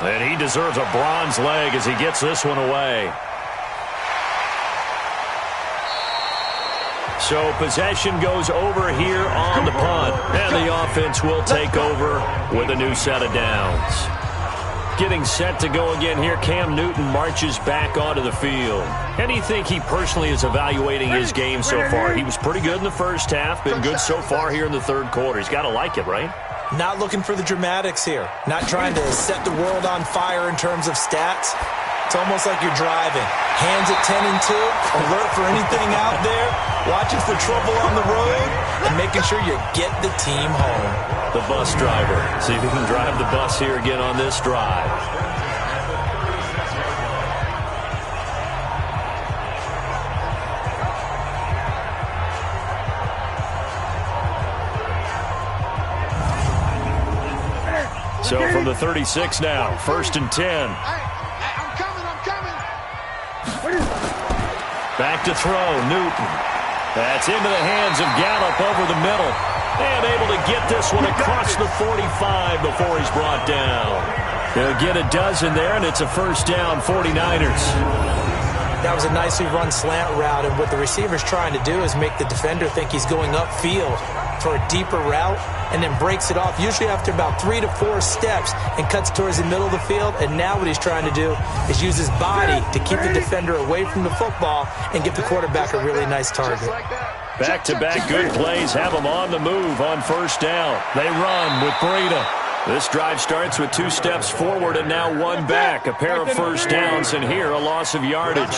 And he deserves a bronze leg as he gets this one away. So possession goes over here on the punt, and the offense will take over with a new set of downs. Getting set to go again here, Cam Newton marches back onto the field. And you think he personally is evaluating his game so far? He was pretty good in the first half, been good so far here in the 3rd quarter. He's got to like it, right? Not looking for the dramatics here. Not trying to set the world on fire in terms of stats. It's almost like you're driving. Hands at 10 and 2, alert for anything out there, watching for trouble on the road, and making sure you get the team home. The bus driver. See if he can drive the bus here again on this drive. So from the 36 now, 1st and 10. Back to throw, Newton. That's into the hands of Gallup over the middle. And able to get this one across the 45 before he's brought down. They'll get a dozen there, and it's a 1st down, 49ers. That was a nicely run slant route, and what the receiver's trying to do is make the defender think he's going upfield for a deeper route, and then breaks it off, usually after about 3 to 4 steps, and cuts towards the middle of the field. And now what he's trying to do is use his body to keep the defender away from the football and give the quarterback a really nice target. Back-to-back good plays have them on the move on 1st down. They run with Breida. This drive starts with 2 steps forward and now 1 back. A pair of 1st downs, and here a loss of yardage.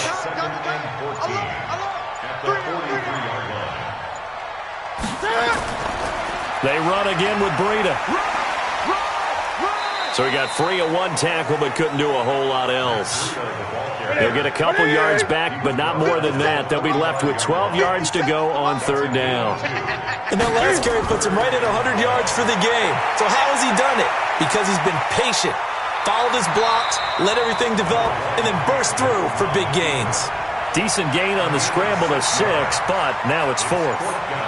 They run again with Breida. So he got free of one tackle but couldn't do a whole lot else. He'll get a couple yards back, but not more than that. They'll be left with 12 yards to go on third down. And that last carry puts him right at 100 yards for the game. So how has he done it? Because he's been patient, followed his blocks, let everything develop, and then burst through for big gains. Decent gain on the scramble to 6, but now it's 4th.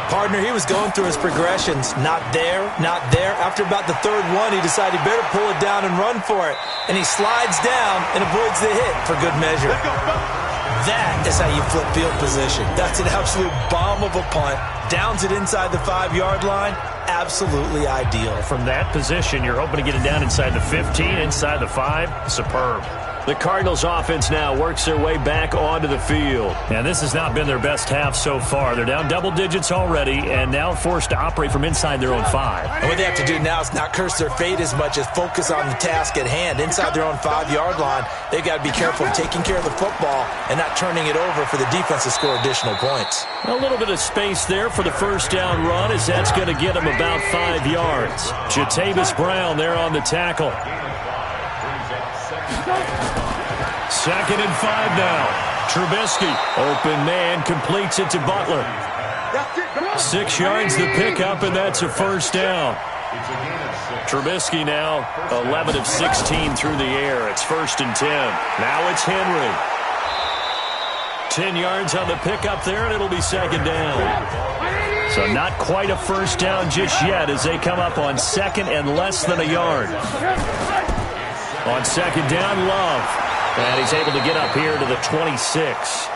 Partner, he was going through his progressions. Not there, not there. After about the third one, he decided he better pull it down and run for it. And he slides down and avoids the hit for good measure. That is how you flip field position. That's an absolute bomb of a punt. Downs it inside the 5-yard line. Absolutely ideal. From that position, you're hoping to get it down inside the 15, inside the 5. Superb. The Cardinals offense now works their way back onto the field. And this has not been their best half so far. They're down double digits already and now forced to operate from inside their own 5. And what they have to do now is not curse their fate as much as focus on the task at hand. Inside their own 5-yard line, they've got to be careful of taking care of the football and not turning it over for the defense to score additional points. A little bit of space there for the first down run as that's going to get them about 5 yards. Jatavis Brown there on the tackle. 2nd and 5 now. Trubisky, open man, completes it to Butler. 6 yards the pickup, and that's a first down. Trubisky now 11 of 16 through the air. It's 1st and 10. Now it's Henry. 10 yards on the pickup there, and it'll be 2nd down. So not quite a first down just yet as they come up on 2nd and less than a yard. On 2nd down, Love. And he's able to get up here to the 26.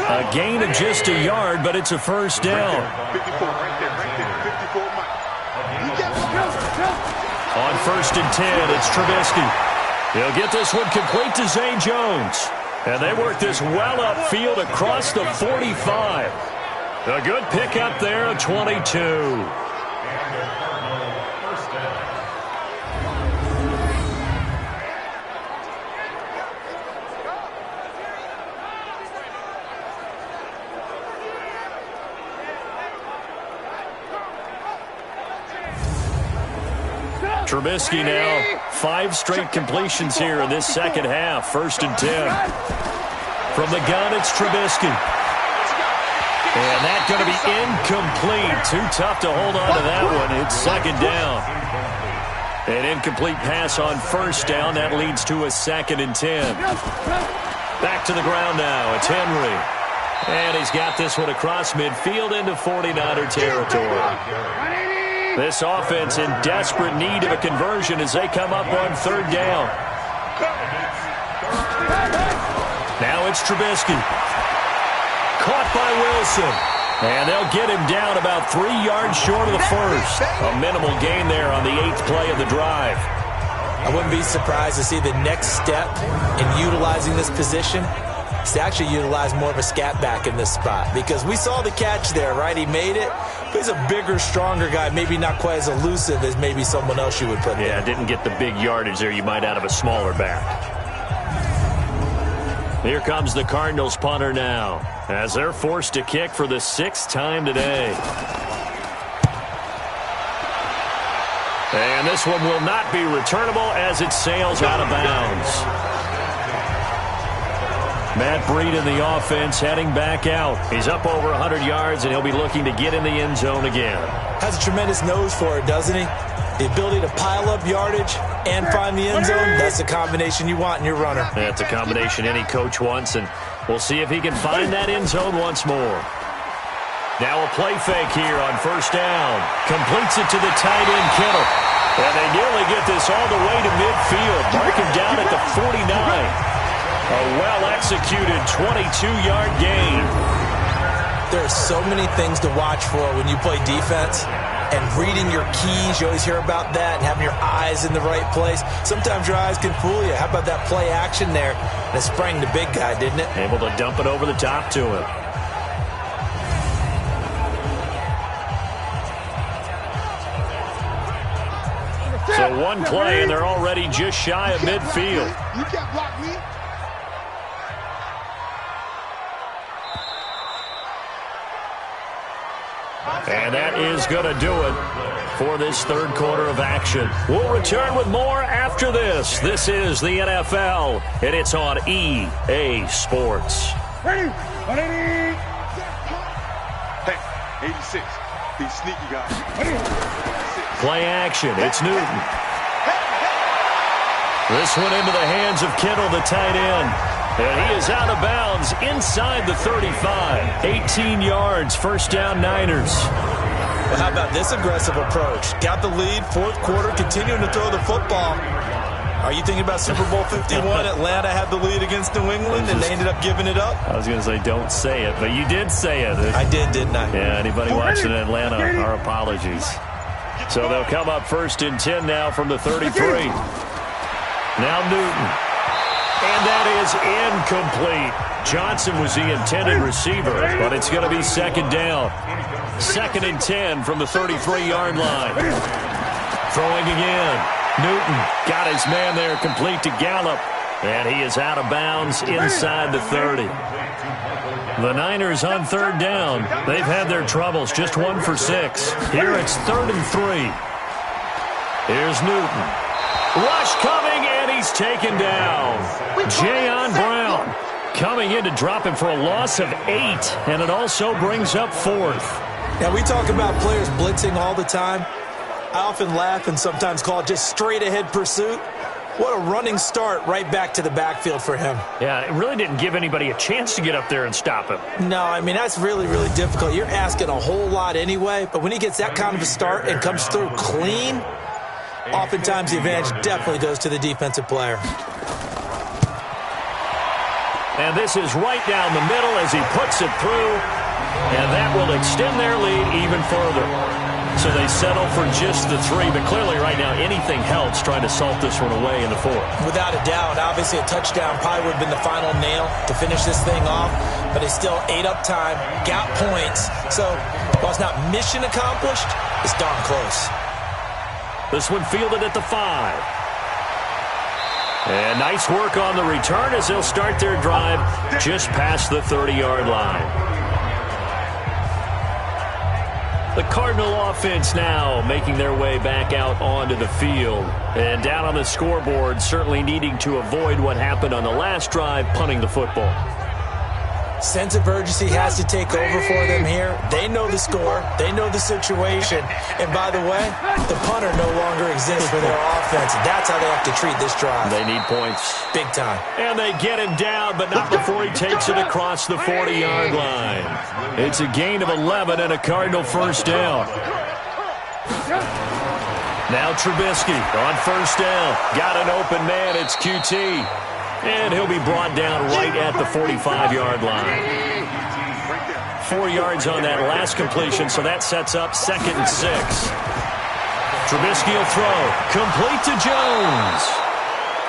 A gain of just a yard, but it's a first down. On 1st and 10, it's Trubisky. He'll get this one complete to Zay Jones. And they work this well upfield across the 45. A good pickup there, a 22. Trubisky now 5 straight completions here in this second half. 1st and 10. From the gun, it's Trubisky. And that's going to be incomplete. Too tough to hold on to that one. It's 2nd down. An incomplete pass on 1st down. That leads to a 2nd and 10. Back to the ground now. It's Henry. And he's got this one across midfield into 49er territory. This offense in desperate need of a conversion as they come up on 3rd down. Now it's Trubisky. Caught by Wilson. And they'll get him down about 3 yards short of the first. A minimal gain there on the 8th play of the drive. I wouldn't be surprised to see the next step in utilizing this position is to actually utilize more of a scat back in this spot. Because we saw the catch there, right? He made it. But he's a bigger, stronger guy. Maybe not quite as elusive as maybe someone else you would put there. Yeah, didn't get the big yardage there you might out of a smaller back. Here comes the Cardinals punter now as they're forced to kick for the 6th time today. And this one will not be returnable as it sails out of bounds. Matt Breida in the offense heading back out. He's up over 100 yards, and he'll be looking to get in the end zone again. Has a tremendous nose for it, doesn't he? The ability to pile up yardage and find the end zone, that's the combination you want in your runner. That's a combination any coach wants, and we'll see if he can find that end zone once more. Now a play fake here on 1st down. Completes it to the tight end, Kittle. And they nearly get this all the way to midfield. Mark him down at the 49. A well-executed 22-yard gain. There are so many things to watch for when you play defense. And reading your keys, you always hear about that, and having your eyes in the right place. Sometimes your eyes can fool you. How about that play action there? And it sprang the big guy, didn't it? Able to dump it over the top to him. So one play, and they're already just shy of midfield. You can't block me. And that is going to do it for this third quarter of action. We'll return with more after this. This is the NFL, and it's on EA Sports. Ready? 180. Hey, 86. These sneaky guys. Play action. It's Newton. This one into the hands of Kittle, the tight end. And he is out of bounds inside the 35. 18 yards, first down Niners. Well, how about this aggressive approach? Got the lead, fourth quarter, continuing to throw the football. Are you thinking about Super Bowl 51? Atlanta had the lead against New England, and they ended up giving it up? I was going to say, don't say it, but you did say it. I did, didn't I? Yeah, anybody watching in Atlanta, our apologies. So they'll come up first and 10 now from the 33. Now Newton. And that is incomplete. Johnson was the intended receiver, but it's going to be second down. Second and 10 from the 33-yard line. Throwing again. Newton got his man there complete to Gallup. And he is out of bounds inside the 30. The Niners on third down. They've had their troubles, just 1 for 6. Here it's 3rd and 3. Here's Newton. Rush coming, and he's taken down. Jayon Brown coming in to drop him for a loss of 8, and it also brings up 4th. Now, we talk about players blitzing all the time. I often laugh and sometimes call it just straight-ahead pursuit. What a running start right back to the backfield for him. Yeah, it really didn't give anybody a chance to get up there and stop him. No, I mean, that's really, really difficult. You're asking a whole lot anyway, but when he gets that kind of a start and comes through clean, oftentimes the advantage definitely goes to the defensive player. And this is right down the middle as he puts it through, and that will extend their lead even further. So they settle for just the 3, but clearly right now anything helps trying to salt this one away in the 4th. Without a doubt, obviously a touchdown probably would have been the final nail to finish this thing off, but they still ate up time, got points. So while it's not mission accomplished, it's darn close. This one fielded at the 5. And nice work on the return as they'll start their drive just past the 30-yard line. The Cardinal offense now making their way back out onto the field. And down on the scoreboard, certainly needing to avoid what happened on the last drive, punting the football. Sense of urgency has to take over for them here. They know the score. They know the situation. And by the way, the punter no longer exists for their offense. That's how they have to treat this drive. They need points. Big time. And they get him down, but not before he takes it across the 40-yard line. It's a gain of 11 and a Cardinal first down. Now Trubisky on first down. Got an open man. It's QT. And he'll be brought down right at the 45-yard line. 4 yards on that last completion, so that sets up 2nd and 6. Trubisky will throw. Complete to Jones.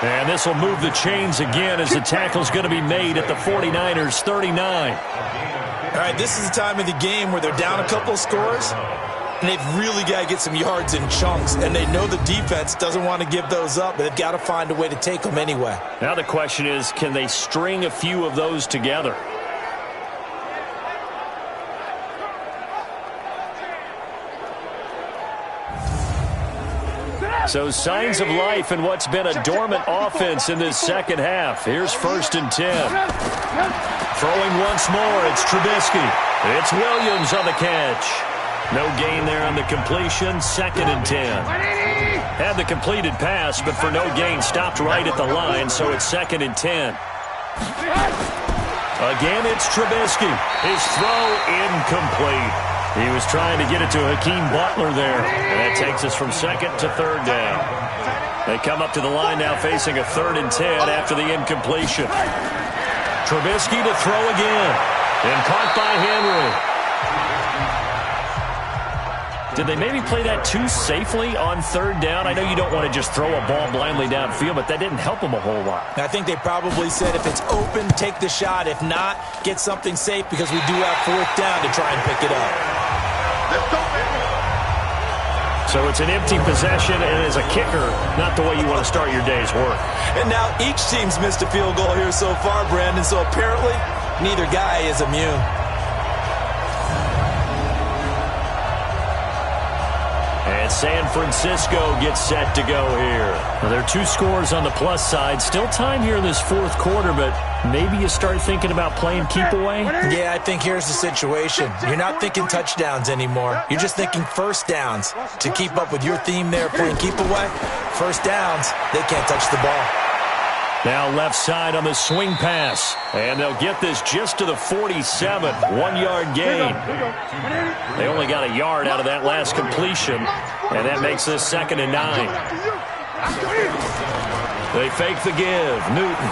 And this will move the chains again as the tackle's going to be made at the 49ers' 39. All right, this is the time of the game where they're down a couple of scores, and they've really got to get some yards in chunks, and they know the defense doesn't want to give those up, but they've got to find a way to take them anyway. Now the question is, can they string a few of those together? So signs of life in what's been a dormant offense in this second half. Here's 1st and 10. Throwing once more, it's Trubisky. It's Williams on the catch. No gain there on the completion, 2nd and 10. Had the completed pass, but for no gain, stopped right at the line, so it's 2nd and 10. Again, it's Trubisky. His throw incomplete. He was trying to get it to Hakeem Butler there, and that takes us from 2nd to 3rd down. They come up to the line now facing a 3rd and 10 after the incompletion. Trubisky to throw again, and caught by Henry. Did they maybe play that too safely on 3rd down? I know you don't want to just throw a ball blindly downfield, but that didn't help them a whole lot. I think they probably said if it's open, take the shot. If not, get something safe because we do have 4th down to try and pick it up. So it's an empty possession, and as a kicker, not the way you want to start your day's work. And now each team's missed a field goal here so far, Brandon, so apparently neither guy is immune. And San Francisco gets set to go here. Well, there are 2 scores on the plus side. Still time here in this fourth quarter, but maybe you start thinking about playing keep away? Yeah, I think here's the situation. You're not thinking touchdowns anymore. You're just thinking first downs. To keep up with your theme there, playing keep away, first downs, they can't touch the ball. Now left side on the swing pass. And they'll get this just to the 47. 1-yard gain. They only got a yard out of that last completion. And that makes this 2nd and 9. They fake the give. Newton.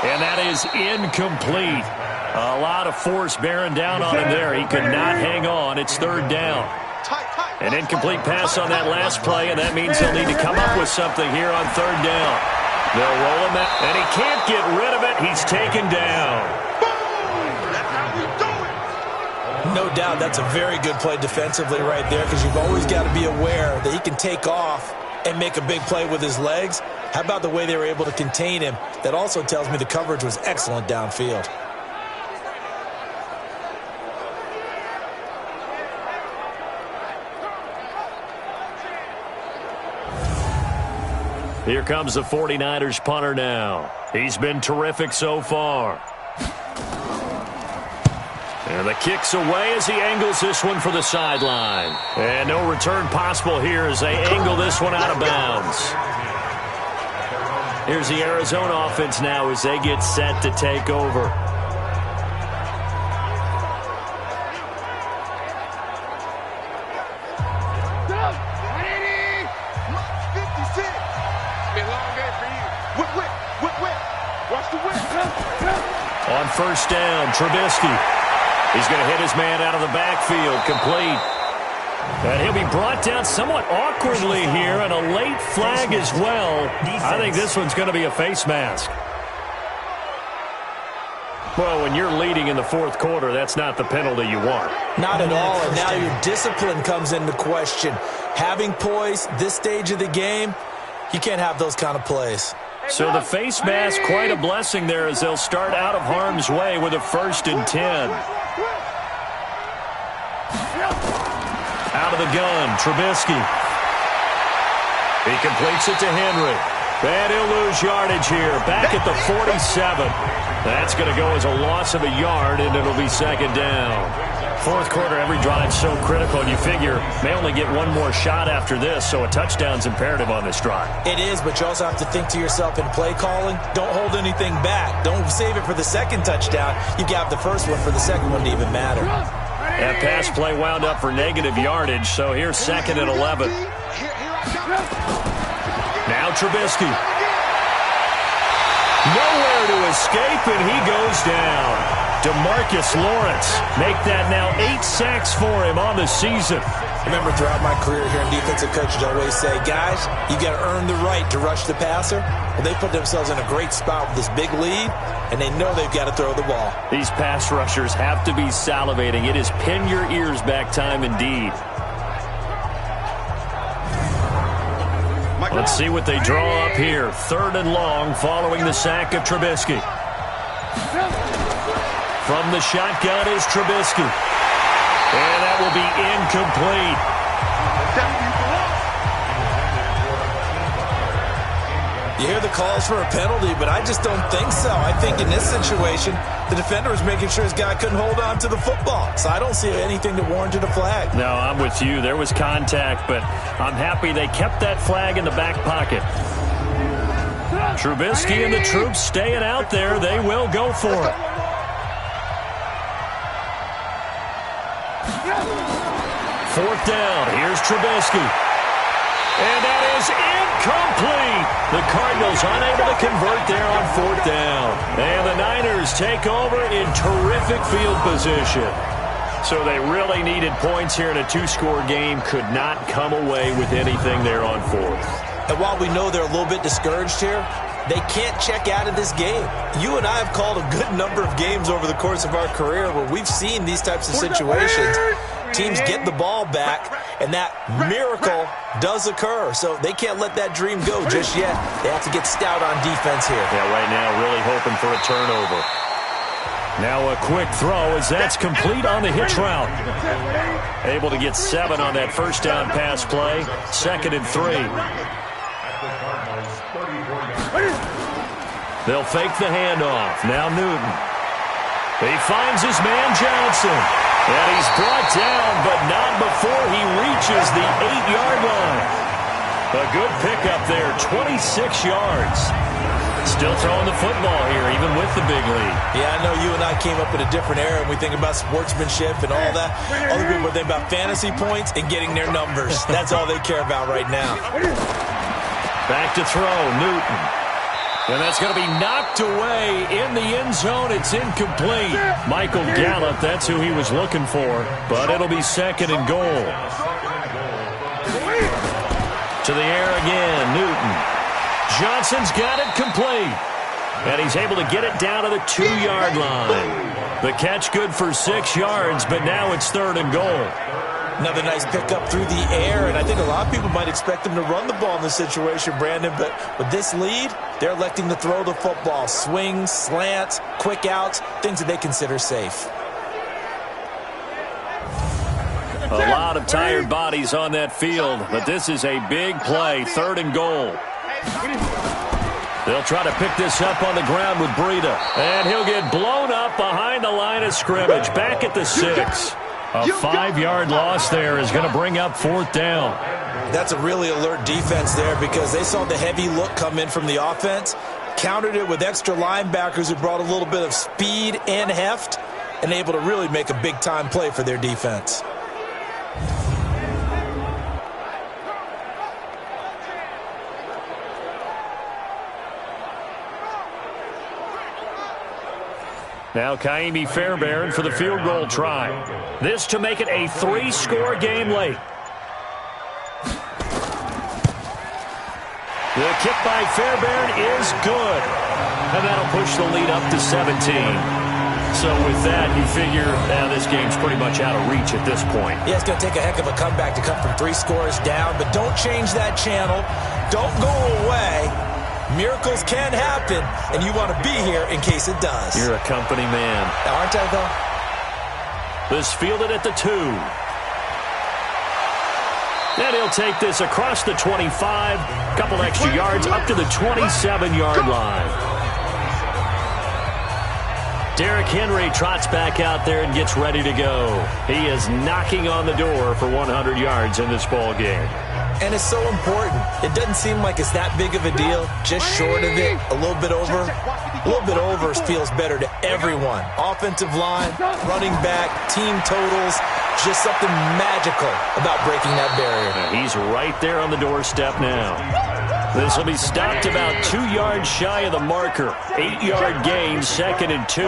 And that is incomplete. A lot of force bearing down on him there. He could not hang on. It's 3rd down. An incomplete pass on that last play, and that means they'll need to come up with something here on 3rd down. They'll roll him out, and he can't get rid of it. He's taken down. No doubt that's a very good play defensively right there, because you've always got to be aware that he can take off and make a big play with his legs. How about the way they were able to contain him? That also tells me the coverage was excellent downfield. Here comes the 49ers punter now. He's been terrific so far. And the kick's away as he angles this one for the sideline. And no return possible here as they angle this one out of bounds. Here's the Arizona offense now as they get set to take over. On 1st down, Trubisky. He's going to hit his man out of the backfield, complete. And he'll be brought down somewhat awkwardly here, and a late flag as well. I think this one's going to be a face mask. Well, when you're leading in the 4th quarter, that's not the penalty you want. Not at all, and now your discipline comes into question. Having poise this stage of the game, you can't have those kind of plays. So the face mask, quite a blessing there as they'll start out of harm's way with a 1st and 10. Out of the gun, Trubisky. He completes it to Henry. And he'll lose yardage here, back at the 47. That's going to go as a loss of a yard, and it'll be 2nd down. 4th quarter, every drive's so critical, and you figure may only get one more shot after this, so a touchdown's imperative on this drive. It is, but you also have to think to yourself in play calling, don't hold anything back. Don't save it for the 2nd touchdown. You got the 1st one for the 2nd one to even matter. That pass play wound up for negative yardage, so here's 2nd and 11. Now Trubisky. Nowhere to escape, and he goes down. DeMarcus Lawrence make that now 8 sacks for him on the season. I remember throughout my career here in defensive coaches, I always say, guys, you got to earn the right to rush the passer. Well, they put themselves in a great spot with this big lead, and they know they've got to throw the ball. These pass rushers have to be salivating. It is pin your ears back time indeed. Let's see what they draw up here. 3rd and long following the sack of Trubisky. From the shotgun is Trubisky. And that will be incomplete. You hear the calls for a penalty, but I just don't think so. I think in this situation, the defender was making sure his guy couldn't hold on to the football. So I don't see anything that warranted a flag. No, I'm with you. There was contact, but I'm happy they kept that flag in the back pocket. Trubisky and the troops staying out there. They will go for it. 4th down. Here's Trubisky. And that is incomplete. The Cardinals unable to convert there on 4th down. And the Niners take over in terrific field position. So they really needed points here in a 2-score game. Could not come away with anything there on 4th. And while we know they're a little bit discouraged here, they can't check out of this game. You and I have called a good number of games over the course of our career where we've seen these types of situations. Teams get the ball back, and that miracle does occur. So they can't let that dream go just yet. They have to get stout on defense here. Yeah, right now really hoping for a turnover. Now a quick throw as that's complete on the hitch route. Able to get 7 on that first down pass play. 2nd and 3. They'll fake the handoff. Now Newton. He finds his man Johnson. And he's brought down, but not before he reaches the 8-yard line. A good pickup there, 26 yards. Still throwing the football here, even with the big lead. Yeah, I know you and I came up in a different era, and we think about sportsmanship and all that. Other people think about fantasy points and getting their numbers. That's all they care about right now. Back to throw, Newton. And that's going to be knocked away in the end zone. It's incomplete. Michael Gallup, that's who he was looking for. But it'll be 2nd and goal. To the air again, Newton. Johnson's got it complete. And he's able to get it down to the 2-yard line. The catch good for 6 yards, but now it's 3rd and goal. Another nice pickup through the air, and I think a lot of people might expect them to run the ball in this situation, Brandon, but with this lead, they're electing to throw the football. Swings, slants, quick outs, things that they consider safe. A lot of tired bodies on that field, but this is a big play, 3rd and goal. They'll try to pick this up on the ground with Breida, and he'll get blown up behind the line of scrimmage, back at the 6. A 5-yard loss there is going to bring up 4th down. That's a really alert defense there because they saw the heavy look come in from the offense, countered it with extra linebackers who brought a little bit of speed and heft, and able to really make a big-time play for their defense. Now Kaimi Fairbairn for the field goal try. This to make it a 3-score game late. The kick by Fairbairn is good. And that'll push the lead up to 17. So with that, you figure this game's pretty much out of reach at this point. Yeah, it's going to take a heck of a comeback to come from 3 scores down, but don't change that channel. Don't go away. Miracles can happen, and you want to be here in case it does. You're a company man. Aren't I, though? This fielded at the 2. And he'll take this across the 25. Couple extra yards up to the 27-yard line. Derrick Henry trots back out there and gets ready to go. He is knocking on the door for 100 yards in this ball game. And it's so important. It doesn't seem like it's that big of a deal. Just short of it, a little bit over. A little bit over feels better to everyone. Offensive line, running back, team totals. Just something magical about breaking that barrier. He's right there on the doorstep now. This will be stopped about 2 yards shy of the marker. 8-yard gain, 2nd and 2.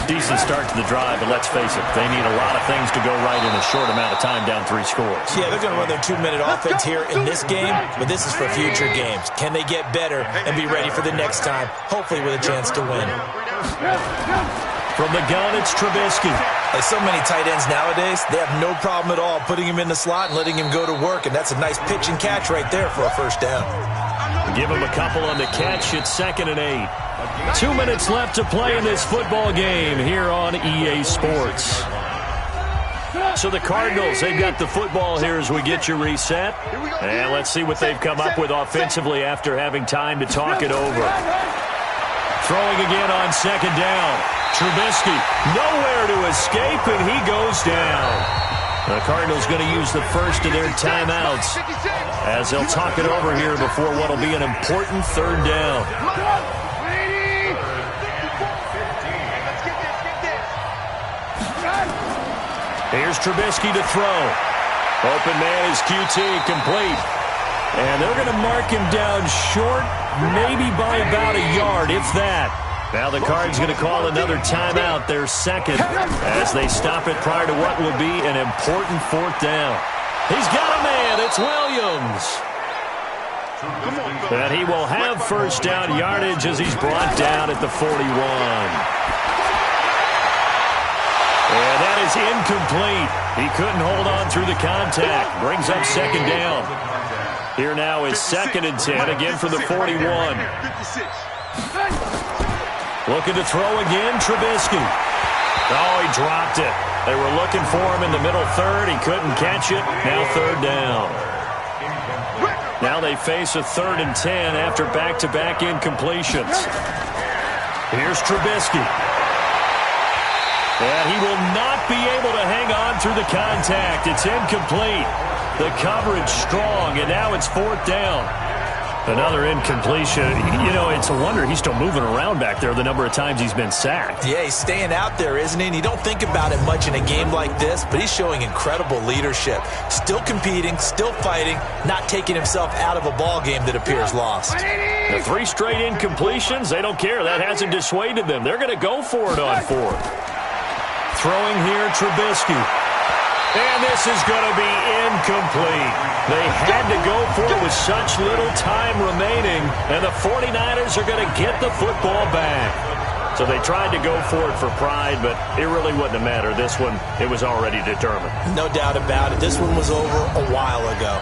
Decent start to the drive, but let's face it, they need a lot of things to go right in a short amount of time down 3 scores. Yeah, they're going to run their 2-minute offense here in this game, but this is for future games. Can they get better and be ready for the next time, hopefully with a chance to win? From the gun, it's Trubisky. Like so many tight ends nowadays, they have no problem at all putting him in the slot and letting him go to work, and that's a nice pitch and catch right there for a first down. Give him a couple on the catch. It's 2nd and 8. 2 minutes left to play in this football game here on EA Sports. So the Cardinals, they've got the football here as we get you reset. And let's see what they've come up with offensively after having time to talk it over. Throwing again on 2nd down. Trubisky, nowhere to escape, and he goes down. The Cardinals going to use the first of their timeouts as they'll talk it over here before what will be an important 3rd down. Here's Trubisky to throw. Open man is QT, complete. And they're going to mark him down short, maybe by about a yard, if that. Now the Cards going to call another timeout, their 2nd, as they stop it prior to what will be an important 4th down. He's got a man. It's Williams. And he will have first down yardage as he's brought down at the 41. And that is incomplete. He couldn't hold on through the contact. Brings up 2nd down. Here now is 2nd and 10, again for the 41. Looking to throw again, Trubisky. Oh, he dropped it. They were looking for him in the middle third. He couldn't catch it. Now third down. Now they face a 3rd and 10 after back-to-back incompletions. Here's Trubisky. And he will not be able to hang on through the contact. It's incomplete. The coverage strong, and now it's 4th down. Another incompletion. You know, it's a wonder he's still moving around back there the number of times he's been sacked. Yeah, he's staying out there, isn't he? And you don't think about it much in a game like this, but he's showing incredible leadership. Still competing, still fighting, not taking himself out of a ball game that appears lost. The 3 straight incompletions, they don't care. That hasn't dissuaded them. They're going to go for it on 4th. Throwing here, Trubisky. And this is going to be incomplete. They had to go for it with such little time remaining, and the 49ers are going to get the football back. So they tried to go for it for pride, but it really wouldn't have mattered. This one, it was already determined. No doubt about it. This one was over a while ago.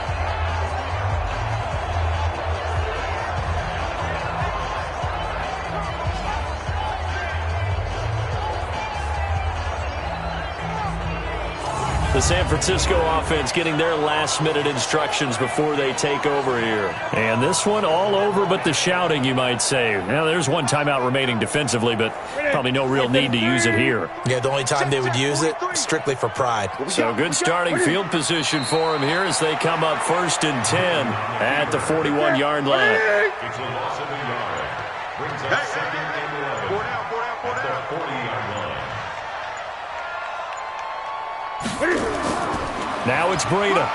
The San Francisco offense getting their last-minute instructions before they take over here. And this one all over but the shouting, you might say. Now, there's one timeout remaining defensively, but probably no real need to use it here. Yeah, the only time they would use it, strictly for pride. So good starting field position for them here as they come up 1st and 10 at the 41-yard line. Now it's Breida.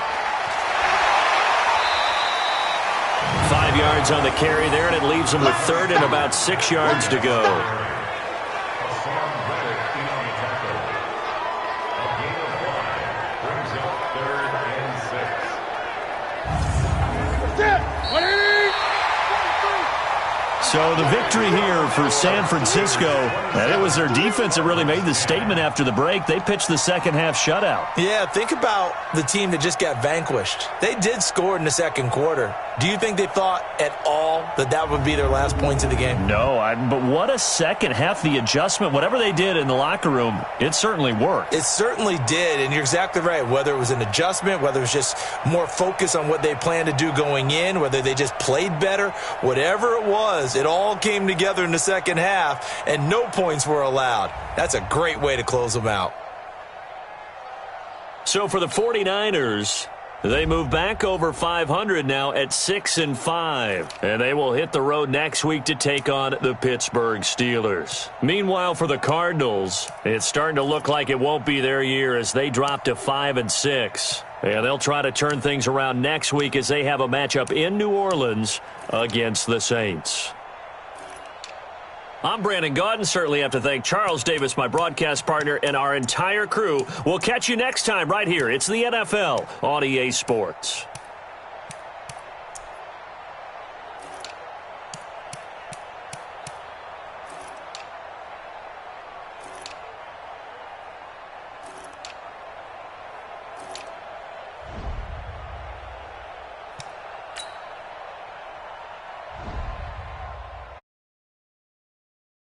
5 yards on the carry there, and it leaves them with 3rd and about 6 yards to go. So the victory here for San Francisco, and it was their defense that really made the statement after the break. They pitched the second-half shutout. Yeah, think about the team that just got vanquished. They did score in the second quarter. Do you think they thought at all that that would be their last points of the game? No, but what a second half. The adjustment, whatever they did in the locker room, it certainly worked. It certainly did, and you're exactly right. Whether it was an adjustment, whether it was just more focus on what they planned to do going in, whether they just played better, whatever it was, it all came together in the second half, and no points were allowed. That's a great way to close them out. So for the 49ers, they move back over 500 now at 6-5, and they will hit the road next week to take on the Pittsburgh Steelers. Meanwhile, for the Cardinals, it's starting to look like it won't be their year as they drop to 5-6. And they'll try to turn things around next week as they have a matchup in New Orleans against the Saints. I'm Brandon Gaudin. Certainly have to thank Charles Davis, my broadcast partner, and our entire crew. We'll catch you next time right here. It's the NFL on EA Sports.